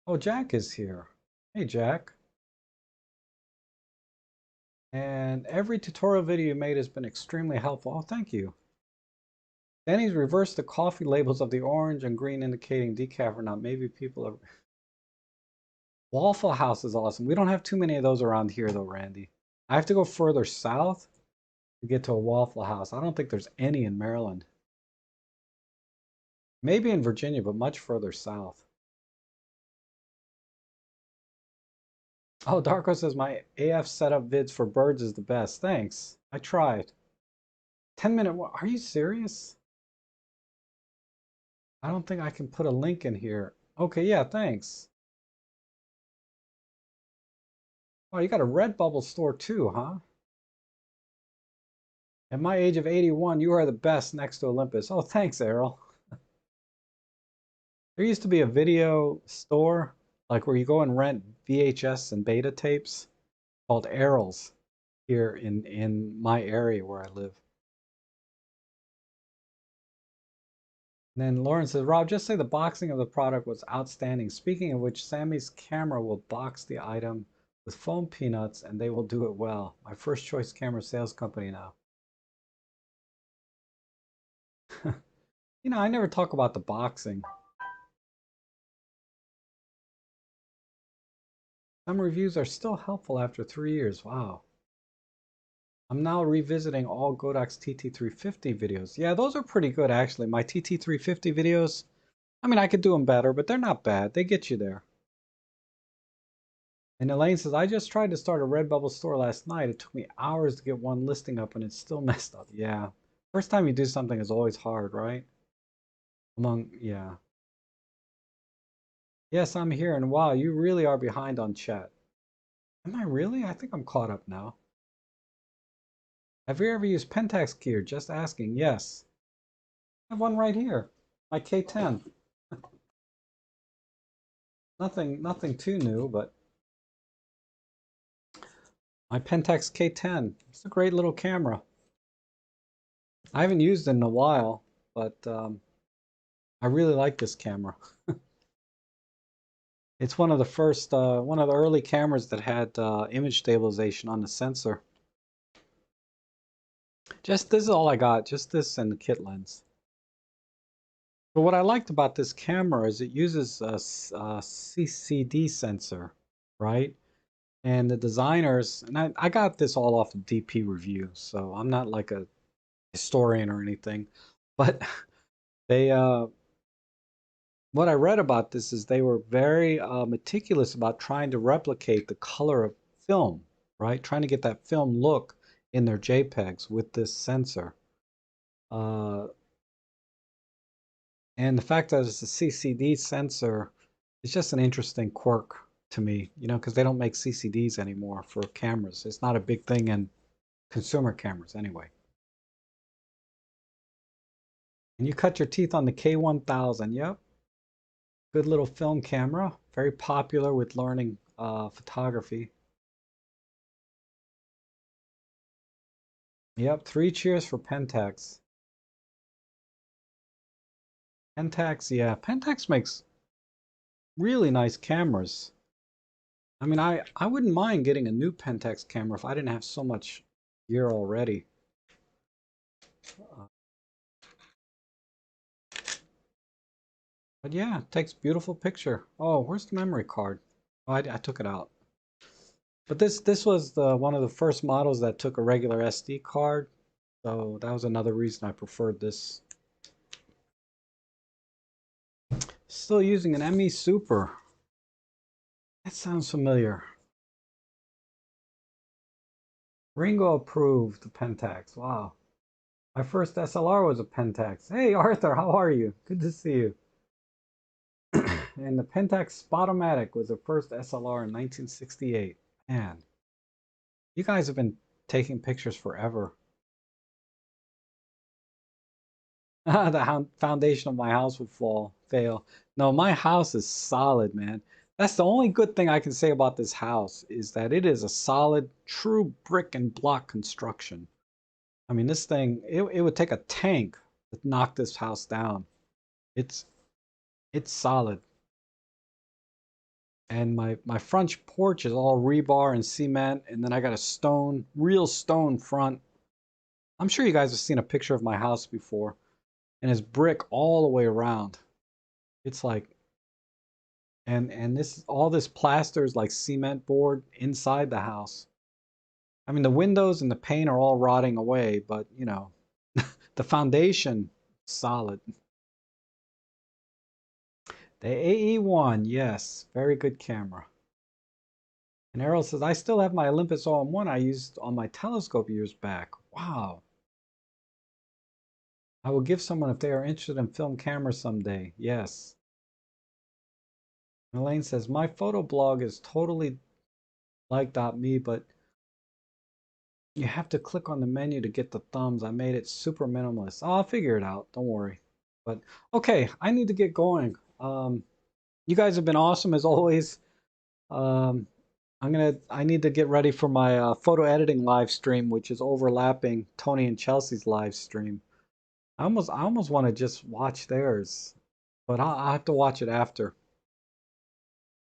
S1: Oh, Jack is here. Hey, Jack. And every tutorial video you made has been extremely helpful. Oh, thank you. Danny's reversed the coffee labels of the orange and green indicating decaf or not. Maybe people are... Waffle House is awesome. We don't have too many of those around here, though, Randy. I have to go further south to get to a Waffle House. I don't think there's any in Maryland. Maybe in Virginia, but much further south. Oh, Darko says my AF setup vids for birds is the best. Thanks. I tried. 10-minute. Are you serious? I don't think I can put a link in here. Okay, yeah, thanks. Oh, you got a Redbubble store too, huh? At my age of 81, you are the best next to Olympus. Oh, thanks, Errol. There used to be a video store, like where you go and rent VHS and beta tapes, called Errol's here in my area where I live. And then Lauren says, Rob, just say the boxing of the product was outstanding. Speaking of which, Sammy's camera will box the item with foam peanuts and they will do it well. My first choice camera sales company now. You know, I never talk about the boxing. Some reviews are still helpful after 3 years. Wow. I'm now revisiting all Godak's TT350 videos. Yeah, those are pretty good actually. My TT350 videos, I mean, I could do them better, but they're not bad. They get you there. And Elaine says, I just tried to start a Redbubble store last night. It took me hours to get one listing up and it's still messed up. Yeah. First time you do something is always hard, right? Yeah. Yes, I'm here. And wow, you really are behind on chat. Am I really? I think I'm caught up now. Have you ever used Pentax gear? Just asking. Yes. I have one right here. My K10. Nothing too new, but my Pentax K10. It's a great little camera. I haven't used it in a while, but I really like this camera. It's one of the early cameras that had image stabilization on the sensor. Just this is all I got. Just this and the kit lens. But what I liked about this camera is it uses a CCD sensor, right? And the designers, and I got this all off of DP Review, so I'm not like a historian or anything, but they what I read about this is they were very meticulous about trying to replicate the color of film, right? Trying to get that film look in their JPEGs with this sensor. Uh, and the fact that it's a CCD sensor is just an interesting quirk to me, you know, because they don't make CCDs anymore for cameras. It's not a big thing in consumer cameras anyway. And you cut your teeth on the K1000. Yep. Good little film camera. Very popular with learning photography. Yep. 3 cheers for Pentax. Pentax, yeah. Pentax makes really nice cameras. I mean, I wouldn't mind getting a new Pentax camera if I didn't have so much gear already. But yeah, it takes beautiful picture. Oh, where's the memory card? Oh, I took it out. But this was one of the first models that took a regular SD card. So that was another reason I preferred this. Still using an ME Super. That sounds familiar. Ringo approved the Pentax. Wow. My first SLR was a Pentax. Hey Arthur, how are you? Good to see you. And the Pentax Spotomatic was the first SLR in 1968. Man, you guys have been taking pictures forever. The foundation of my house would fail. No, my house is solid, man. That's the only good thing I can say about this house is that it is a solid, true brick and block construction. I mean, this thing, it would take a tank to knock this house down. It's it's solid. And my front porch is all rebar and cement, and then I got a stone, real stone front. I'm sure you guys have seen a picture of my house before, and it's brick all the way around. It's like, and this all this plaster is like cement board inside the house. I mean, the windows and the paint are all rotting away, but you know, the foundation solid. The AE1, yes, very good camera. And Errol says, I still have my Olympus OM1 I used on my telescope years back. Wow. I will give someone if they are interested in film cameras someday. Yes. And Elaine says, my photo blog is totally like.me, but you have to click on the menu to get the thumbs. I made it super minimalist. Oh, I'll figure it out. Don't worry. But okay, I need to get going. You guys have been awesome as always. Um, I need to get ready for my photo editing live stream, which is overlapping Tony and Chelsea's live stream. I almost want to just watch theirs, but I'll have to watch it after.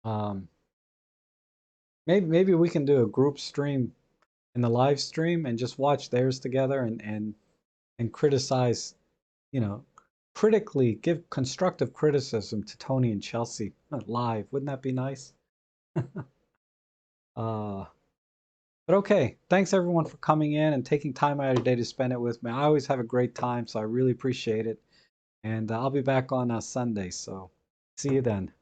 S1: Um, maybe we can do a group stream in the live stream and just watch theirs together and criticize, you know, critically give constructive criticism to Tony and Chelsea live. Wouldn't that be nice? Uh, but okay, thanks everyone for coming in and taking time out of your day to spend it with me. I always have a great time, so I really appreciate it. And I'll be back on Sunday, so see you then.